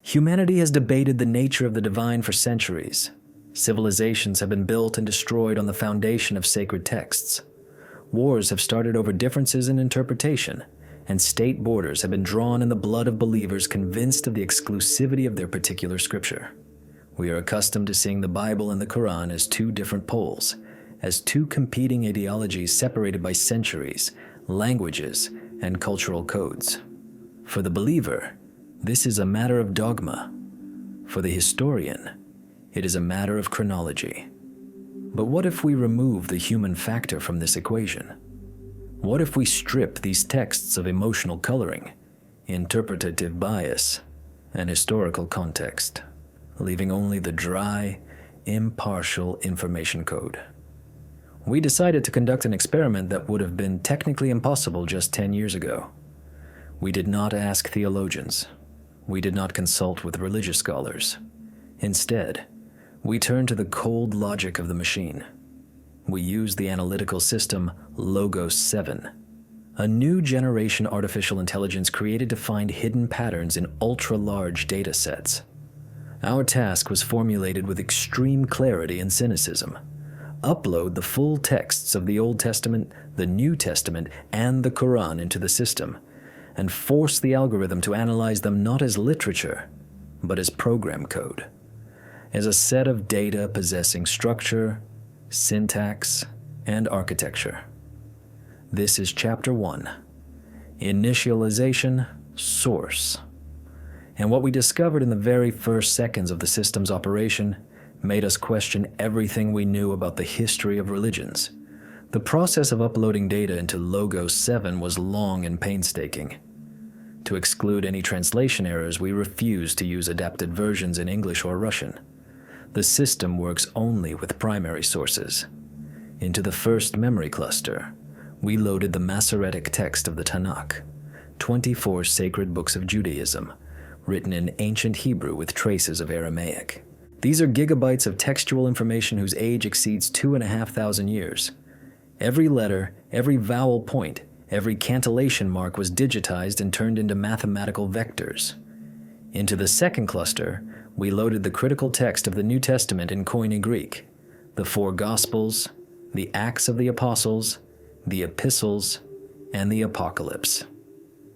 Humanity has debated the nature of the divine for centuries. Civilizations have been built and destroyed on the foundation of sacred texts. Wars have started over differences in interpretation, and state borders have been drawn in the blood of believers convinced of the exclusivity of their particular scripture. We are accustomed to seeing the Bible and the Koran as two different poles, as two competing ideologies separated by centuries, languages, and cultural codes. For the believer, this is a matter of dogma. For the historian, it is a matter of chronology. But what if we remove the human factor from this equation? What if we strip these texts of emotional coloring, interpretative bias, and historical context, leaving only the dry, impartial information code? We decided to conduct an experiment that would have been technically impossible just 10 years ago. We did not ask theologians. We did not consult with religious scholars. Instead, we turned to the cold logic of the machine. We used the analytical system Logos 7, a new generation artificial intelligence created to find hidden patterns in ultra-large data sets. Our task was formulated with extreme clarity and cynicism. Upload the full texts of the Old Testament, the New Testament, and the Quran into the system, and force the algorithm to analyze them not as literature, but as program code, as a set of data possessing structure, syntax, and architecture. This is Chapter 1, Initialization, Source. And what we discovered in the very first seconds of the system's operation made us question everything we knew about the history of religions. The process of uploading data into Logos 7 was long and painstaking. To exclude any translation errors, we refused to use adapted versions in English or Russian. The system works only with primary sources. Into the first memory cluster, we loaded the Masoretic text of the Tanakh, 24 sacred books of Judaism, written in ancient Hebrew with traces of Aramaic. These are gigabytes of textual information whose age exceeds 2,500 years. Every letter, every vowel point, every cantillation mark was digitized and turned into mathematical vectors. Into the second cluster, we loaded the critical text of the New Testament in Koine Greek, the 4 Gospels, the Acts of the Apostles, the Epistles, and the Apocalypse.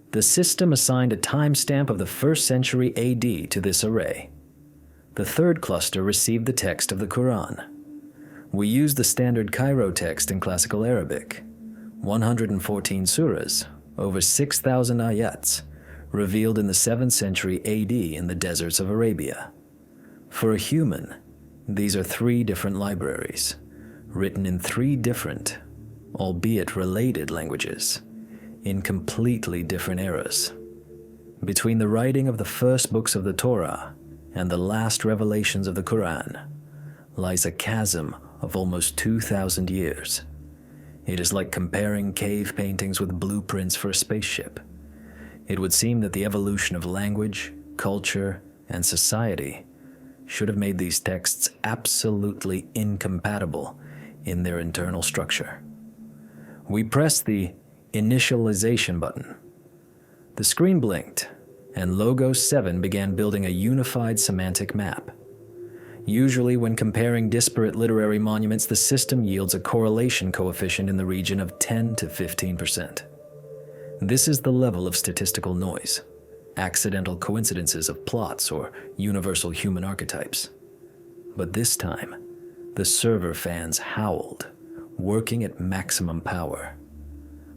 The system assigned a timestamp of the 1st century AD to this array. The third cluster received the text of the Quran. We used the standard Cairo text in classical Arabic, 114 surahs, over 6,000 ayats, revealed in the 7th century AD in the deserts of Arabia. For a human, these are 3 different libraries, written in 3 different, albeit related languages, in completely different eras. Between the writing of the first books of the Torah and the last revelations of the Quran lies a chasm of almost 2,000 years. It is like comparing cave paintings with blueprints for a spaceship. It would seem that the evolution of language, culture, and society should have made these texts absolutely incompatible in their internal structure. We pressed the initialization button. The screen blinked, and Logos 7 began building a unified semantic map. Usually, when comparing disparate literary monuments, the system yields a correlation coefficient in the region of 10 to 15%. This is the level of statistical noise, accidental coincidences of plots, or universal human archetypes. But this time, the server fans howled, working at maximum power.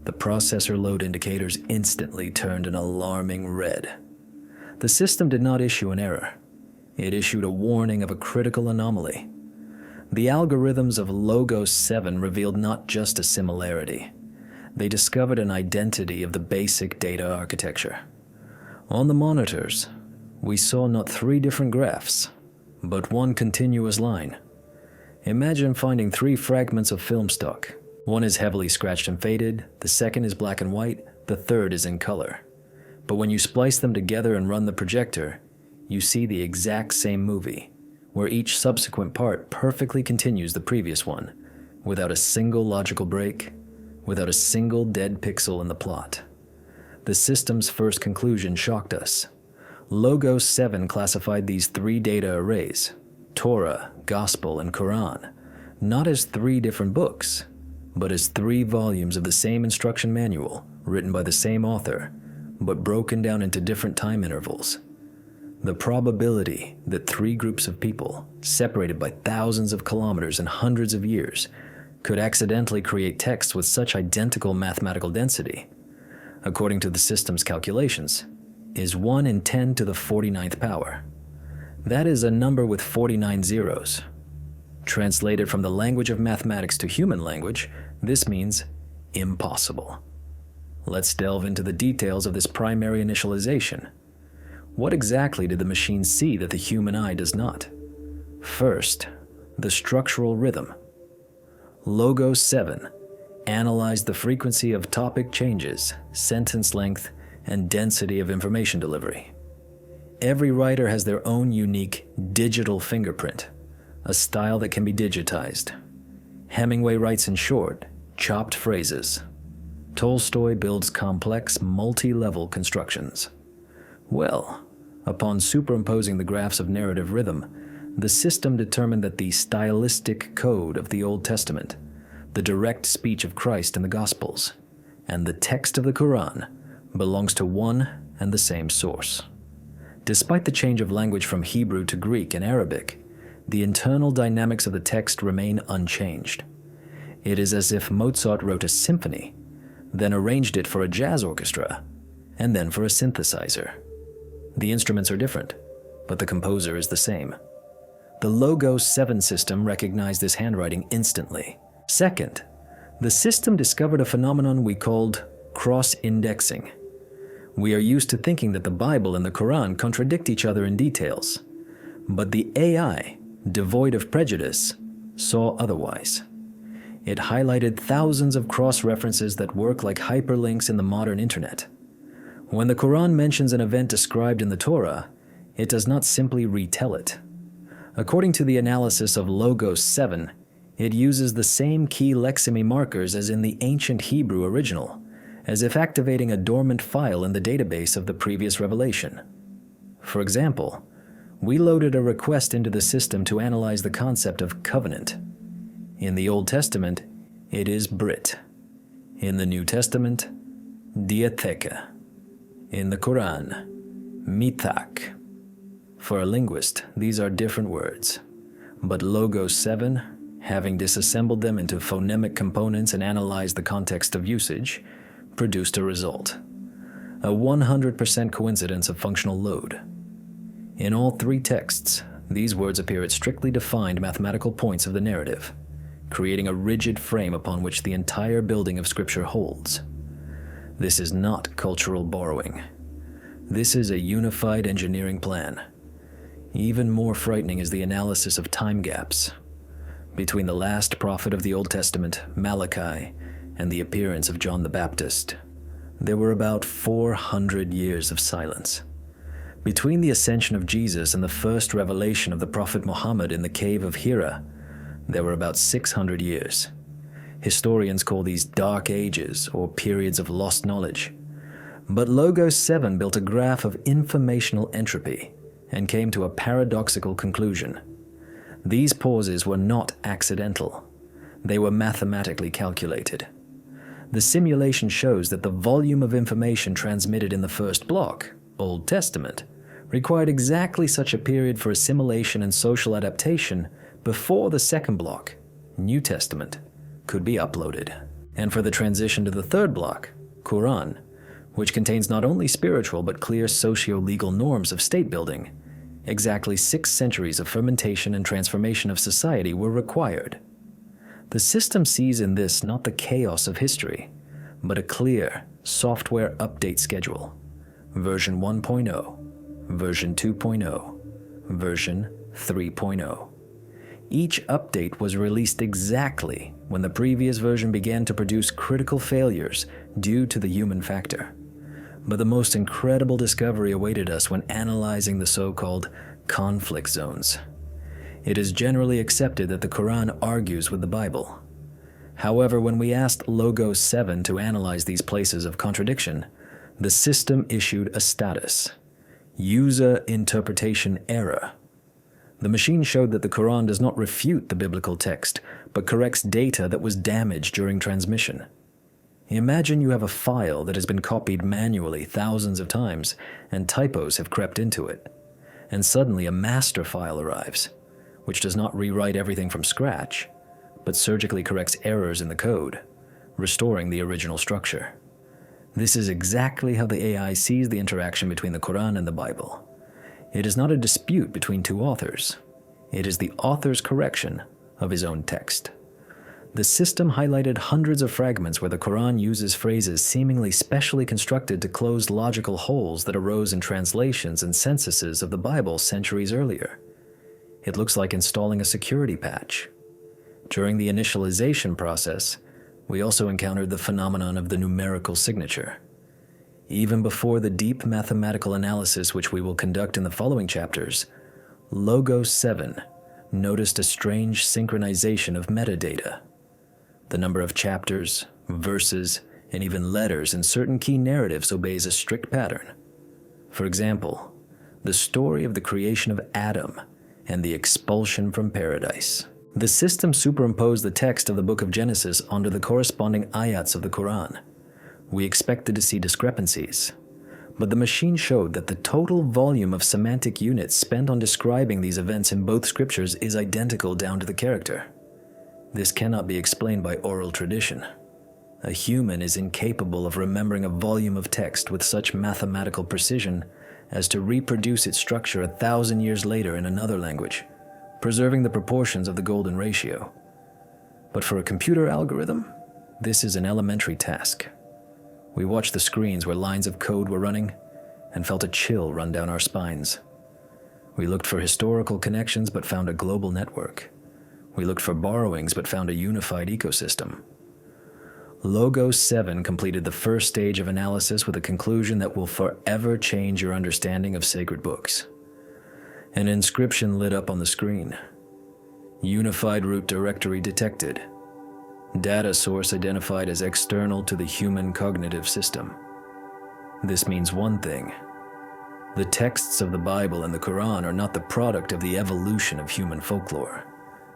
The processor load indicators instantly turned an alarming red. The system did not issue an error. It issued a warning of a critical anomaly. The algorithms of Logos 7 revealed not just a similarity. They discovered an identity of the basic data architecture. On the monitors, we saw not 3 different graphs, but one continuous line. Imagine finding 3 fragments of film stock. One is heavily scratched and faded, the second is black and white, the third is in color. But when you splice them together and run the projector, you see the exact same movie, where each subsequent part perfectly continues the previous one, without a single logical break, without a single dead pixel in the plot. The system's first conclusion shocked us. Logos 7 classified these three data arrays, Torah, Gospel, and Quran, not as three different books, but as three volumes of the same instruction manual written by the same author, but broken down into different time intervals. The probability that three groups of people, separated by thousands of kilometers and hundreds of years, could accidentally create texts with such identical mathematical density, according to the system's calculations, is 1 in 10 to the 49th power. That is a number with 49 zeros. Translated from the language of mathematics to human language, this means impossible. Let's delve into the details of this primary initialization. What exactly did the machine see that the human eye does not? First, the structural rhythm. Logos 7 analyzed the frequency of topic changes, sentence length, and density of information delivery. Every writer has their own unique digital fingerprint, a style that can be digitized. Hemingway writes in short, chopped phrases. Tolstoy builds complex, multi-level constructions. Well, upon superimposing the graphs of narrative rhythm, the system determined that the stylistic code of the Old Testament, the direct speech of Christ in the Gospels, and the text of the Quran belongs to one and the same source. Despite the change of language from Hebrew to Greek and Arabic, the internal dynamics of the text remain unchanged. It is as if Mozart wrote a symphony, then arranged it for a jazz orchestra, and then for a synthesizer. The instruments are different, but the composer is the same. The Logos 7 system recognized this handwriting instantly. Second, the system discovered a phenomenon we called cross-indexing. We are used to thinking that the Bible and the Quran contradict each other in details, but the AI, devoid of prejudice, saw otherwise. It highlighted thousands of cross-references that work like hyperlinks in the modern internet. When the Quran mentions an event described in the Torah, it does not simply retell it. According to the analysis of Logos 7, it uses the same key lexeme markers as in the ancient Hebrew original, as if activating a dormant file in the database of the previous revelation. For example, we loaded a request into the system to analyze the concept of covenant. In the Old Testament, it is Brit. In the New Testament, Diatheka. In the Quran, Mithaq. For a linguist, these are different words, but Logos 7, having disassembled them into phonemic components and analyzed the context of usage, produced a result. A 100% coincidence of functional load. In all three texts, these words appear at strictly defined mathematical points of the narrative, creating a rigid frame upon which the entire building of Scripture holds. This is not cultural borrowing. This is a unified engineering plan. Even more frightening is the analysis of time gaps between the last prophet of the Old Testament, Malachi, and the appearance of John the Baptist. There were about 400 years of silence. Between the ascension of Jesus and the first revelation of the prophet Muhammad in the cave of Hira, there were about 600 years. Historians call these dark ages or periods of lost knowledge. But Logos 7 built a graph of informational entropy and came to a paradoxical conclusion. These pauses were not accidental. They were mathematically calculated. The simulation shows that the volume of information transmitted in the first block, Old Testament, required exactly such a period for assimilation and social adaptation before the second block, New Testament, could be uploaded. And for the transition to the third block, Quran, which contains not only spiritual but clear socio-legal norms of state building, exactly 6 centuries of fermentation and transformation of society were required. The system sees in this not the chaos of history, but a clear software update schedule. Version 1.0, version 2.0, version 3.0. Each update was released exactly when the previous version began to produce critical failures due to the human factor. But the most incredible discovery awaited us when analyzing the so-called conflict zones. It is generally accepted that the Quran argues with the Bible. However, when we asked Logos 7 to analyze these places of contradiction, the system issued a status. User interpretation error. The machine showed that the Quran does not refute the biblical text, but corrects data that was damaged during transmission. Imagine you have a file that has been copied manually thousands of times, and typos have crept into it. And suddenly a master file arrives, which does not rewrite everything from scratch, but surgically corrects errors in the code, restoring the original structure. This is exactly how the AI sees the interaction between the Quran and the Bible. It is not a dispute between two authors. It is the author's correction of his own text. The system highlighted hundreds of fragments where the Quran uses phrases seemingly specially constructed to close logical holes that arose in translations and censuses of the Bible centuries earlier. It looks like installing a security patch. During the initialization process, we also encountered the phenomenon of the numerical signature. Even before the deep mathematical analysis which we will conduct in the following chapters, Logos 7 noticed a strange synchronization of metadata. The number of chapters, verses, and even letters in certain key narratives obeys a strict pattern. For example, the story of the creation of Adam and the expulsion from paradise. The system superimposed the text of the book of Genesis onto the corresponding ayats of the Quran. We expected to see discrepancies, but the machine showed that the total volume of semantic units spent on describing these events in both scriptures is identical down to the character. This cannot be explained by oral tradition. A human is incapable of remembering a volume of text with such mathematical precision as to reproduce its structure 1,000 years later in another language, preserving the proportions of the golden ratio. But for a computer algorithm, this is an elementary task. We watched the screens where lines of code were running and felt a chill run down our spines. We looked for historical connections but found a global network. We looked for borrowings but found a unified ecosystem. Logos 7 completed the first stage of analysis with a conclusion that will forever change your understanding of sacred books. An inscription lit up on the screen. Unified root directory detected. Data source identified as external to the human cognitive system. This means one thing. The texts of the Bible and the Quran are not the product of the evolution of human folklore.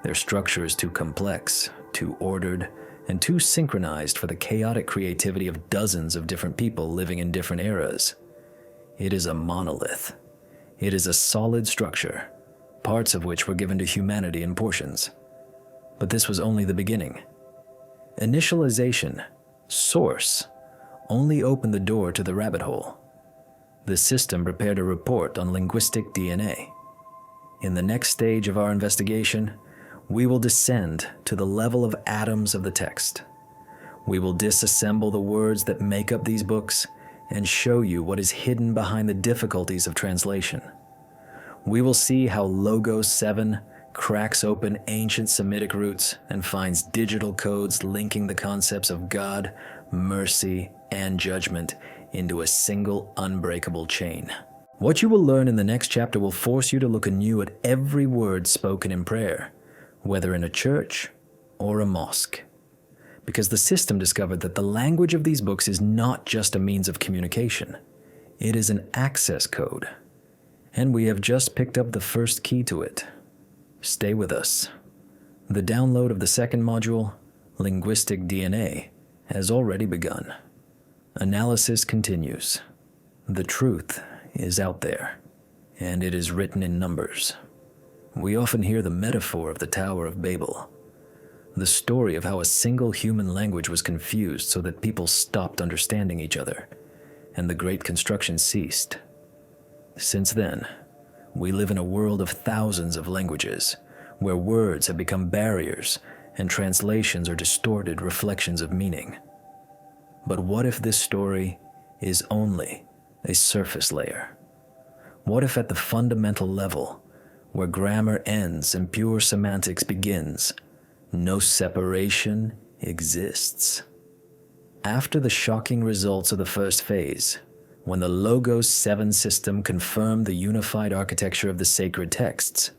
Their structure is too complex, too ordered, and too synchronized for the chaotic creativity of dozens of different people living in different eras. It is a monolith. It is a solid structure, parts of which were given to humanity in portions. But this was only the beginning. Initialization, source, only opened the door to the rabbit hole. The system prepared a report on linguistic DNA. In the next stage of our investigation, we will descend to the level of atoms of the text. We will disassemble the words that make up these books and show you what is hidden behind the difficulties of translation. We will see how Logos 7 cracks open ancient Semitic roots and finds digital codes linking the concepts of God, mercy, and judgment into a single unbreakable chain. What you will learn in the next chapter will force you to look anew at every word spoken in prayer, whether in a church or a mosque. Because the system discovered that the language of these books is not just a means of communication. It is an access code. And we have just picked up the first key to it. Stay with us. The download of the second module, Linguistic DNA, has already begun. Analysis continues. The truth is out there, and it is written in numbers. We often hear the metaphor of the Tower of Babel, the story of how a single human language was confused so that people stopped understanding each other, and the great construction ceased. Since then, we live in a world of thousands of languages, where words have become barriers and translations are distorted reflections of meaning. But what if this story is only a surface layer? What if at the fundamental level, where grammar ends and pure semantics begins, no separation exists? After the shocking results of the first phase, when the Logos 7 system confirmed the unified architecture of the sacred texts,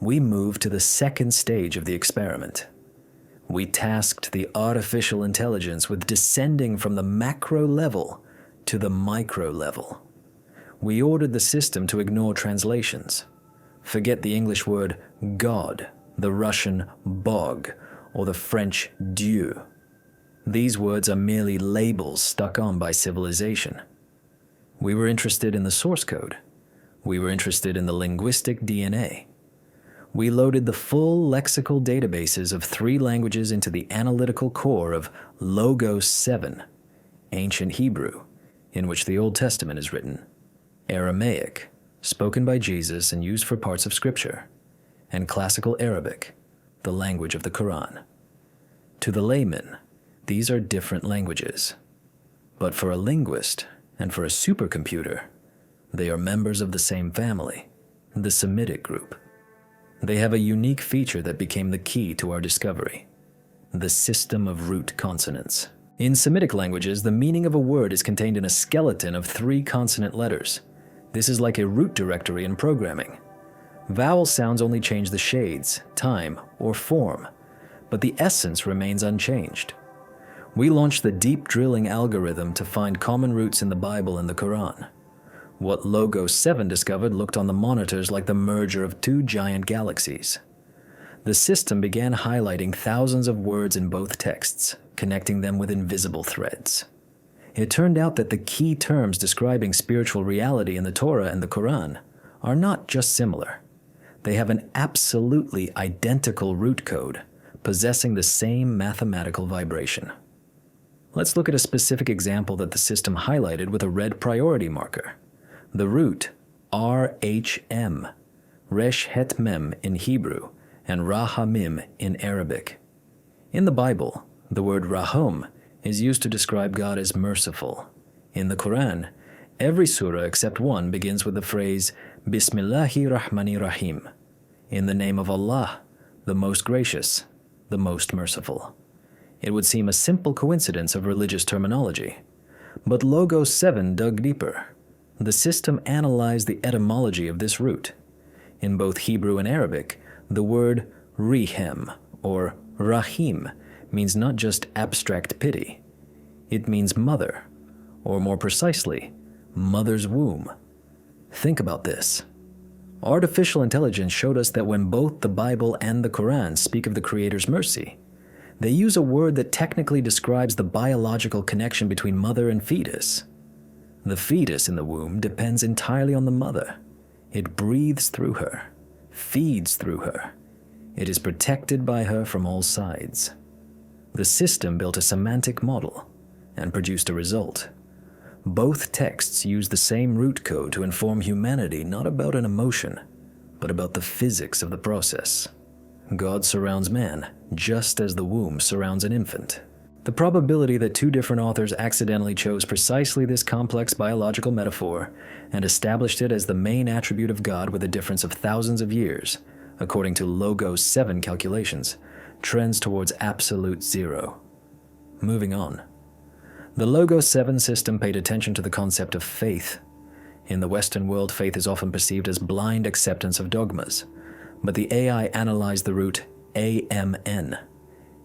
we moved to the second stage of the experiment. We tasked the artificial intelligence with descending from the macro level to the micro level. we ordered the system to ignore translations. Forget the English word God, the Russian bog, or the French Dieu. These words are merely labels stuck on by civilization. We were interested in the source code. We were interested in the linguistic DNA. We loaded the full lexical databases of 3 languages into the analytical core of Logos 7, ancient Hebrew, in which the Old Testament is written, Aramaic, spoken by Jesus and used for parts of Scripture, and Classical Arabic, the language of the Koran. To the layman, these are different languages. But for a linguist and for a supercomputer, they are members of the same family, the Semitic group. They have a unique feature that became the key to our discovery, the system of root consonants. In Semitic languages, the meaning of a word is contained in a skeleton of 3 consonant letters. This is like a root directory in programming. Vowel sounds only change the shades, time, or form, but the essence remains unchanged. We launched the deep drilling algorithm to find common roots in the Bible and the Quran. What Logos 7 discovered looked on the monitors like the merger of 2 giant galaxies. The system began highlighting thousands of words in both texts, connecting them with invisible threads. It turned out that the key terms describing spiritual reality in the Torah and the Quran are not just similar. They have an absolutely identical root code, possessing the same mathematical vibration. Let's look at a specific example that the system highlighted with a red priority marker. The root RHM, Resh Het Mem in Hebrew, and Rahamim in Arabic. In the Bible, the word Rahom is used to describe God as merciful. In the Quran, every surah except one begins with the phrase Bismillahi Rahmani Rahim, in the name of Allah, the most gracious, the most merciful. It would seem a simple coincidence of religious terminology, but Logos 7 dug deeper. The system analyzed the etymology of this root. In both Hebrew and Arabic, the word Rihem or Rahim means not just abstract pity. It means mother, or more precisely, mother's womb. Think about this. Artificial intelligence showed us that when both the Bible and the Quran speak of the Creator's mercy, they use a word that technically describes the biological connection between mother and fetus. The fetus in the womb depends entirely on the mother. It breathes through her, feeds through her. It is protected by her from all sides. The system built a semantic model and produced a result. Both texts use the same root code to inform humanity not about an emotion, but about the physics of the process. God surrounds man just as the womb surrounds an infant. The probability that 2 different authors accidentally chose precisely this complex biological metaphor and established it as the main attribute of God with a difference of thousands of years, according to Logos 7 calculations, trends towards absolute 0. Moving on. The Logos 7 system paid attention to the concept of faith. In the Western world, faith is often perceived as blind acceptance of dogmas, but the AI analyzed the root AMN.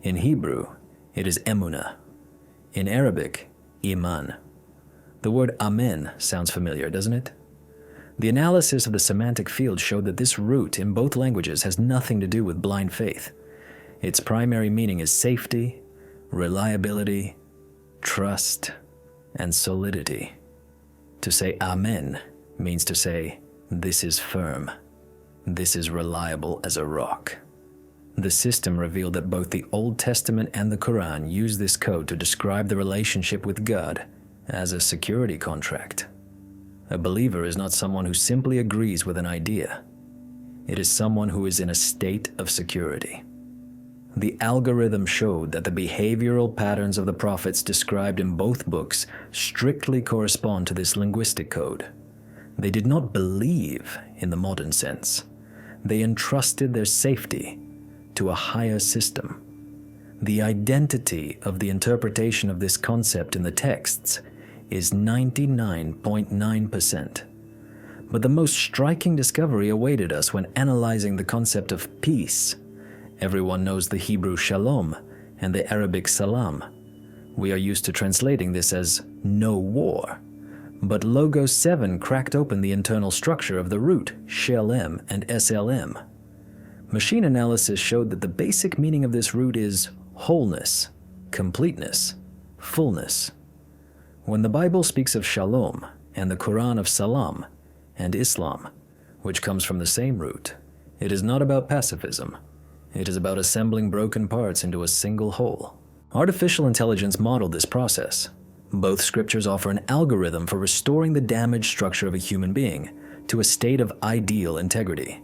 In Hebrew, it is emunah. In Arabic, iman. The word amen sounds familiar, doesn't it? The analysis of the semantic field showed that this root in both languages has nothing to do with blind faith. Its primary meaning is safety, reliability, trust, and solidity. To say amen means to say, this is firm. This is reliable as a rock. The system revealed that both the Old Testament and the Quran use this code to describe the relationship with God as a security contract. A believer is not someone who simply agrees with an idea. It is someone who is in a state of security. The algorithm showed that the behavioral patterns of the prophets described in both books strictly correspond to this linguistic code. They did not believe in the modern sense. They entrusted their safety to a higher system. The identity of the interpretation of this concept in the texts is 99.9%. But the most striking discovery awaited us when analyzing the concept of peace. Everyone knows the Hebrew shalom and the Arabic salam. We are used to translating this as no war. But Logos 7 cracked open the internal structure of the root Shelem and SLM. Machine analysis showed that the basic meaning of this root is wholeness, completeness, fullness. When the Bible speaks of shalom and the Quran of salam and Islam, which comes from the same root, it is not about pacifism. It is about assembling broken parts into a single whole. Artificial intelligence modeled this process. Both scriptures offer an algorithm for restoring the damaged structure of a human being to a state of ideal integrity.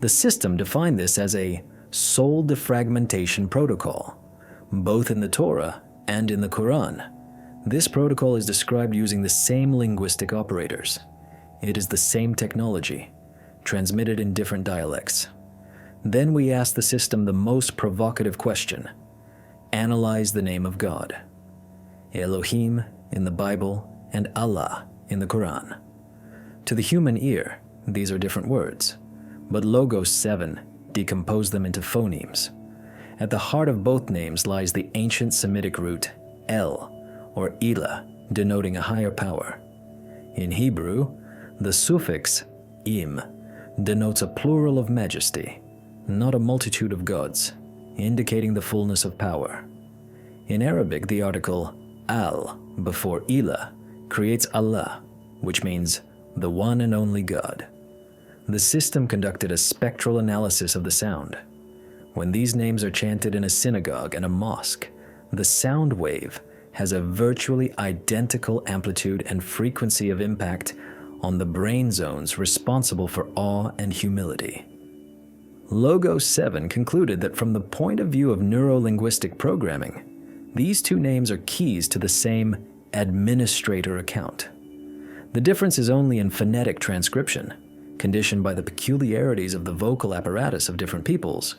The system defined this as a soul defragmentation protocol, both in the Torah and in the Quran. This protocol is described using the same linguistic operators. It is the same technology, transmitted in different dialects. Then we ask the system the most provocative question: analyze the name of God. Elohim in the Bible and Allah in the Quran. To the human ear, these are different words, but Logos 7 decomposed them into phonemes. At the heart of both names lies the ancient Semitic root El, or Elah, denoting a higher power. In Hebrew, the suffix im denotes a plural of majesty, not a multitude of gods, indicating the fullness of power. In Arabic, the article al before Elah creates Allah, which means the one and only God. The system conducted a spectral analysis of the sound. When these names are chanted in a synagogue and a mosque, the sound wave has a virtually identical amplitude and frequency of impact on the brain zones responsible for awe and humility. Logos 7 concluded that from the point of view of neuro-linguistic programming, these two names are keys to the same administrator account. The difference is only in phonetic transcription, conditioned by the peculiarities of the vocal apparatus of different peoples,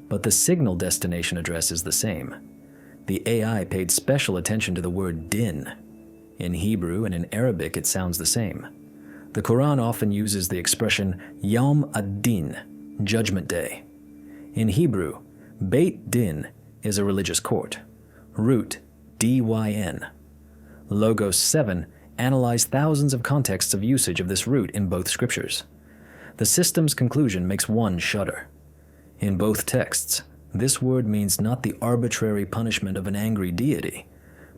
but the signal destination address is the same. The AI paid special attention to the word din. In Hebrew and in Arabic it sounds the same. The Quran often uses the expression Yawm ad-Din, Judgment Day. In Hebrew, Beit Din is a religious court. Root dyn. Logos 7 analyzed thousands of contexts of usage of this root in both scriptures. The system's conclusion makes one shudder. In both texts, this word means not the arbitrary punishment of an angry deity,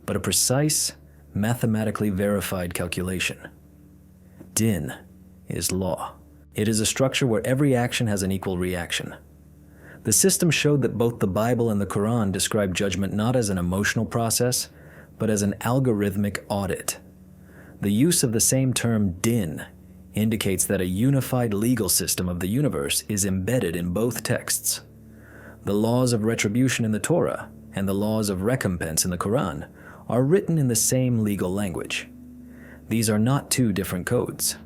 but a precise, mathematically verified calculation. Din is law. It is a structure where every action has an equal reaction. The system showed that both the Bible and the Quran describe judgment not as an emotional process, but as an algorithmic audit. The use of the same term din indicates that a unified legal system of the universe is embedded in both texts. The laws of retribution in the Torah and the laws of recompense in the Quran are written in the same legal language. These are not two different codes.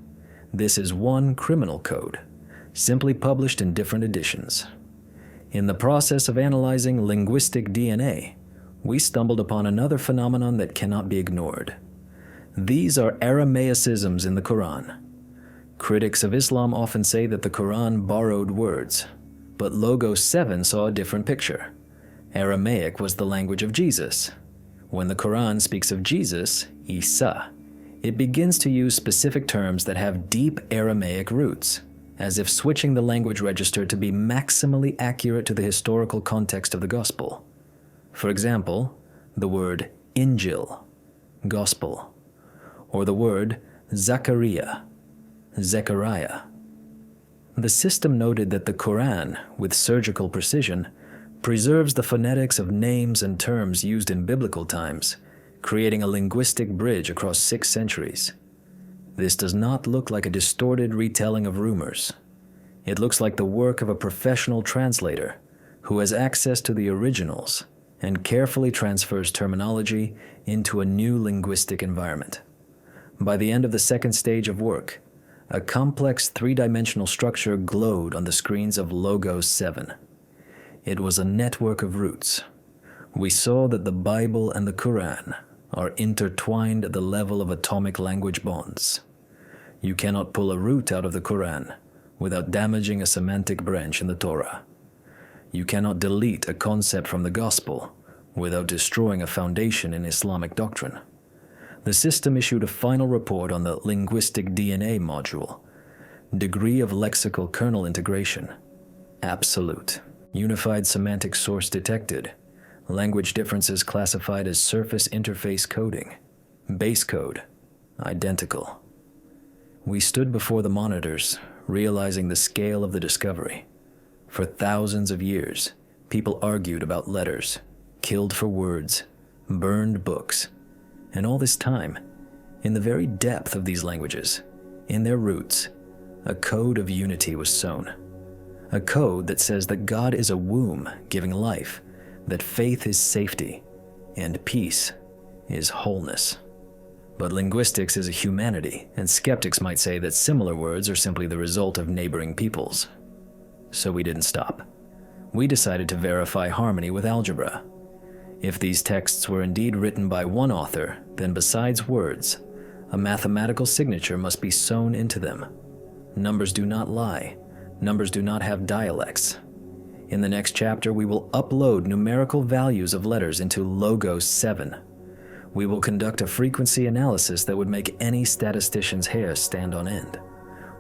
This is one criminal code, simply published in different editions. In the process of analyzing linguistic DNA, we stumbled upon another phenomenon that cannot be ignored. These are Aramaicisms in the Quran. Critics of Islam often say that the Quran borrowed words, but Logos 7 saw a different picture. Aramaic was the language of Jesus. When the Quran speaks of Jesus, Isa, it begins to use specific terms that have deep Aramaic roots, as if switching the language register to be maximally accurate to the historical context of the gospel. For example, the word Injil, gospel, or the word Zachariah, Zechariah. The system noted that the Quran, with surgical precision, preserves the phonetics of names and terms used in biblical times, creating a linguistic bridge across 6 centuries. This does not look like a distorted retelling of rumors. It looks like the work of a professional translator who has access to the originals and carefully transfers terminology into a new linguistic environment. By the end of the second stage of work, a complex 3-dimensional structure glowed on the screens of Logos 7. It was a network of roots. We saw that the Bible and the Quran are intertwined at the level of atomic language bonds. You cannot pull a root out of the Quran without damaging a semantic branch in the Torah. You cannot delete a concept from the gospel without destroying a foundation in Islamic doctrine. The system issued a final report on the linguistic DNA module. Degree of lexical kernel integration: absolute. Unified semantic source detected. Language differences classified as surface interface coding. Base code: identical. We stood before the monitors, realizing the scale of the discovery. For thousands of years, people argued about letters, killed for words, burned books. And all this time, in the very depth of these languages, in their roots, a code of unity was sown. A code that says that God is a womb giving life, that faith is safety, and peace is wholeness. But linguistics is a humanity, and skeptics might say that similar words are simply the result of neighboring peoples. So we didn't stop. We decided to verify harmony with algebra. If these texts were indeed written by one author, then besides words, a mathematical signature must be sewn into them. Numbers do not lie. Numbers do not have dialects. In the next chapter, we will upload numerical values of letters into Logos 7. We will conduct a frequency analysis that would make any statistician's hair stand on end.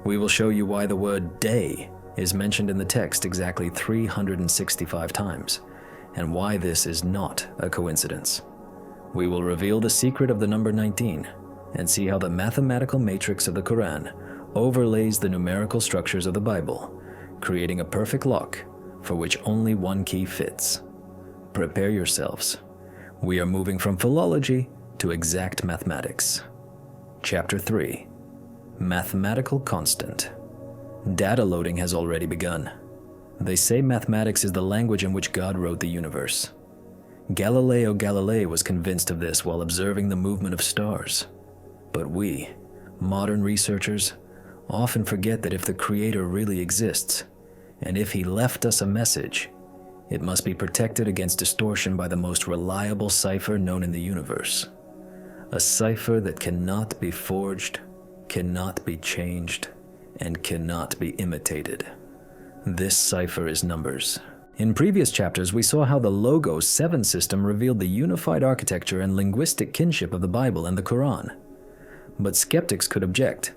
We will show you why the word day is mentioned in the text exactly 365 times, and why this is not a coincidence. We will reveal the secret of the number 19 and see how the mathematical matrix of the Koran overlays the numerical structures of the Bible, creating a perfect lock for which only one key fits. Prepare yourselves. We are moving from philology to exact mathematics. Chapter 3. Mathematical Constant. Data loading has already begun. They say mathematics is the language in which God wrote the universe. Galileo Galilei was convinced of this while observing the movement of stars. But we, modern researchers, often forget that if the Creator really exists, and if He left us a message, it must be protected against distortion by the most reliable cipher known in the universe. A cipher that cannot be forged, cannot be changed, and cannot be imitated. This cipher is numbers. In previous chapters, we saw how the Logos 7 system revealed the unified architecture and linguistic kinship of the Bible and the Quran. But skeptics could object.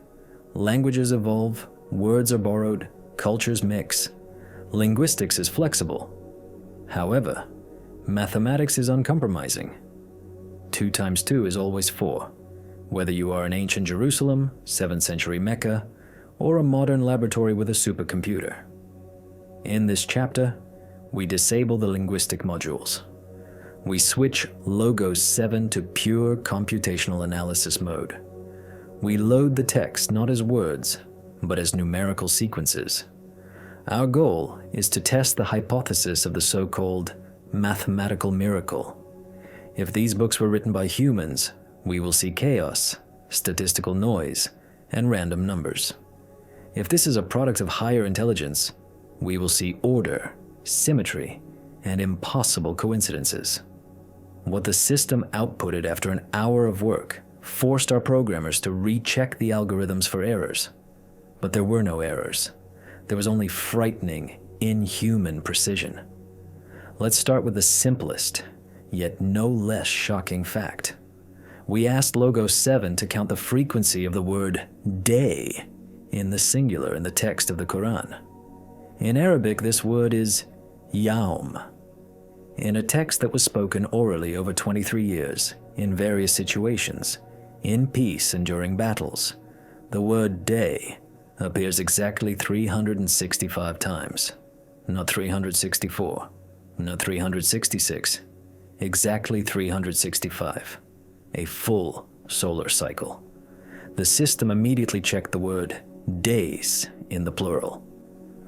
Languages evolve, words are borrowed, cultures mix. Linguistics is flexible. However, mathematics is uncompromising. 2 times 2 is always 4, whether you are in ancient Jerusalem, 7th century Mecca, or a modern laboratory with a supercomputer. In this chapter, we disable the linguistic modules. We switch Logos 7 to pure computational analysis mode. We load the text not as words, but as numerical sequences. Our goal is to test the hypothesis of the so-called mathematical miracle. If these books were written by humans, we will see chaos, statistical noise, and random numbers. If this is a product of higher intelligence, we will see order, symmetry, and impossible coincidences. What the system outputted after an hour of work forced our programmers to recheck the algorithms for errors. But there were no errors. There was only frightening, inhuman precision. Let's start with the simplest, yet no less shocking fact. We asked Logos 7 to count the frequency of the word day in the singular in the text of the Quran. In Arabic, this word is yaum. In a text that was spoken orally over 23 years, in various situations, in peace and during battles, the word day appears exactly 365 times. Not 364, not 366, exactly 365. A full solar cycle. The system immediately checked the word days in the plural.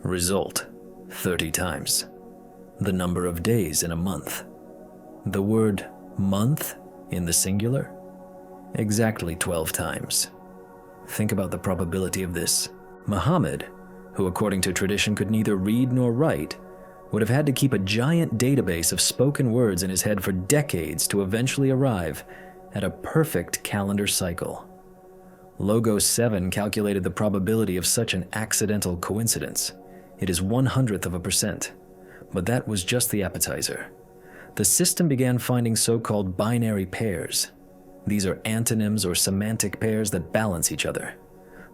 Result, 30 times. The number of days in a month. The word month in the singular? Exactly 12 times. Think about the probability of this. Muhammad, who according to tradition could neither read nor write, would have had to keep a giant database of spoken words in his head for decades to eventually arrive at a perfect calendar cycle. Logos 7 calculated the probability of such an accidental coincidence. It is 0.01%, but that was just the appetizer. The system began finding so-called binary pairs. These are antonyms or semantic pairs that balance each other.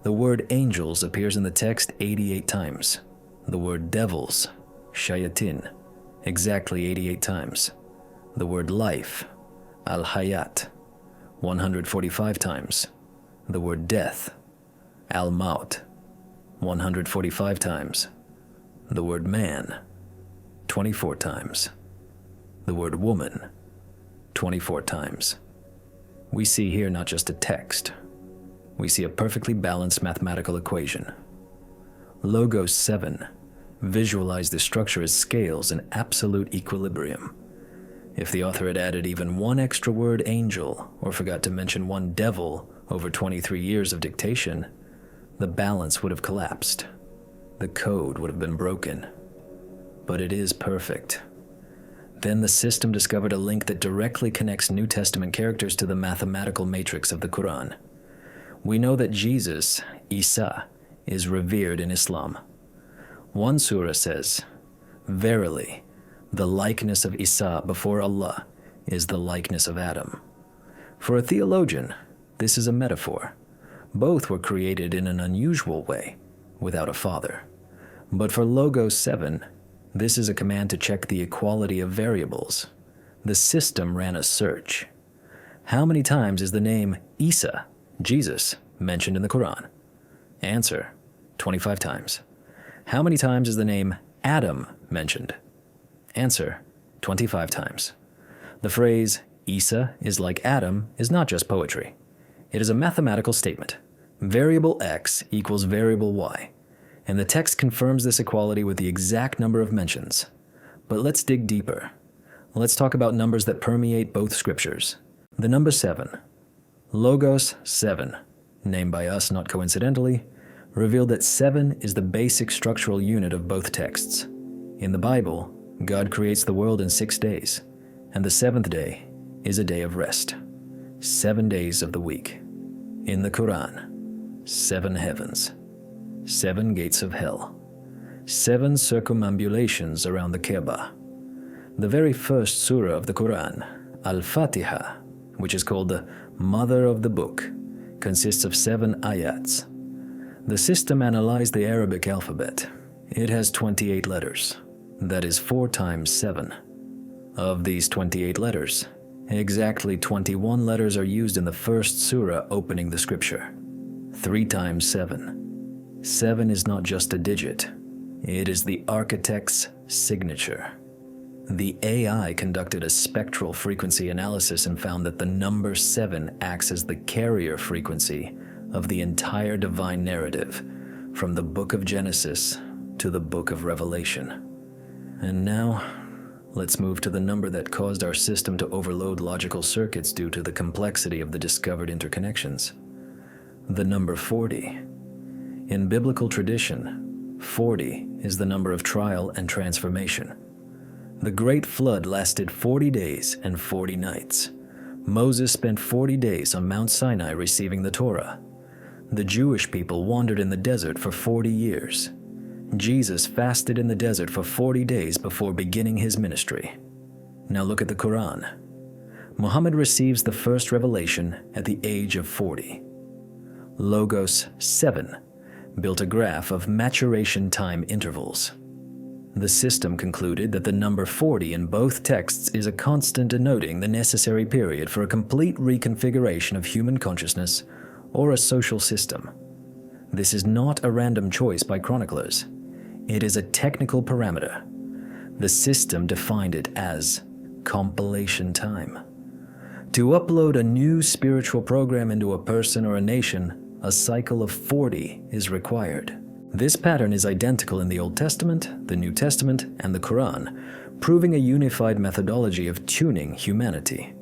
The word angels appears in the text 88 times. The word devils, shayatin, exactly 88 times. The word life, al-hayat, 145 times. The word death, al-maut, 145 times. The word man, 24 times. The word woman, 24 times. We see here not just a text. We see a perfectly balanced mathematical equation. Logos 7 visualize the structure as scales in absolute equilibrium. If the author had added even one extra word angel or forgot to mention one devil over 23 years of dictation, the balance would have collapsed. The code would have been broken. But it is perfect. Then the system discovered a link that directly connects New Testament characters to the mathematical matrix of the Quran. We know that Jesus, Isa, is revered in Islam. One surah says, "Verily, the likeness of Isa before Allah is the likeness of Adam." For a theologian, this is a metaphor. Both were created in an unusual way, without a father. But for Logos 7, this is a command to check the equality of variables. The system ran a search. How many times is the name Isa, Jesus, mentioned in the Quran? Answer, 25 times. How many times is the name Adam mentioned? Answer, 25 times. The phrase, Isa is like Adam, is not just poetry. It is a mathematical statement. Variable x equals variable y, and the text confirms this equality with the exact number of mentions. But let's dig deeper. Let's talk about numbers that permeate both scriptures. The number 7. Logos 7, named by us not coincidentally, revealed that 7 is the basic structural unit of both texts. In the Bible, God creates the world in 6 days, and the 7th day is a day of rest. 7 days of the week. In the Quran, 7 heavens, 7 gates of hell, 7 circumambulations around the Kaaba. The very first surah of the Quran, Al-Fatiha, which is called the Mother of the Book, consists of 7 ayats. The system analyzed the Arabic alphabet. It has 28 letters. That is 4 times 7. Of these 28 letters, exactly 21 letters are used in the first surah opening the scripture. 3 times 7. 7 is not just a digit. It is the architect's signature. The AI conducted a spectral frequency analysis and found that the number 7 acts as the carrier frequency of the entire divine narrative, from the book of Genesis to the book of Revelation. And now, let's move to the number that caused our system to overload logical circuits due to the complexity of the discovered interconnections. The number 40. In biblical tradition, 40 is the number of trial and transformation. The Great Flood lasted 40 days and 40 nights. Moses spent 40 days on Mount Sinai receiving the Torah. The Jewish people wandered in the desert for 40 years. Jesus fasted in the desert for 40 days before beginning his ministry. Now look at the Quran. Muhammad receives the first revelation at the age of 40. Logos 7 built a graph of maturation time intervals. The system concluded that the number 40 in both texts is a constant denoting the necessary period for a complete reconfiguration of human consciousness or a social system. This is not a random choice by chroniclers. It is a technical parameter. The system defined it as compilation time. To upload a new spiritual program into a person or a nation, a cycle of 40 is required. This pattern is identical in the Old Testament, the New Testament, and the Quran, proving a unified methodology of tuning humanity.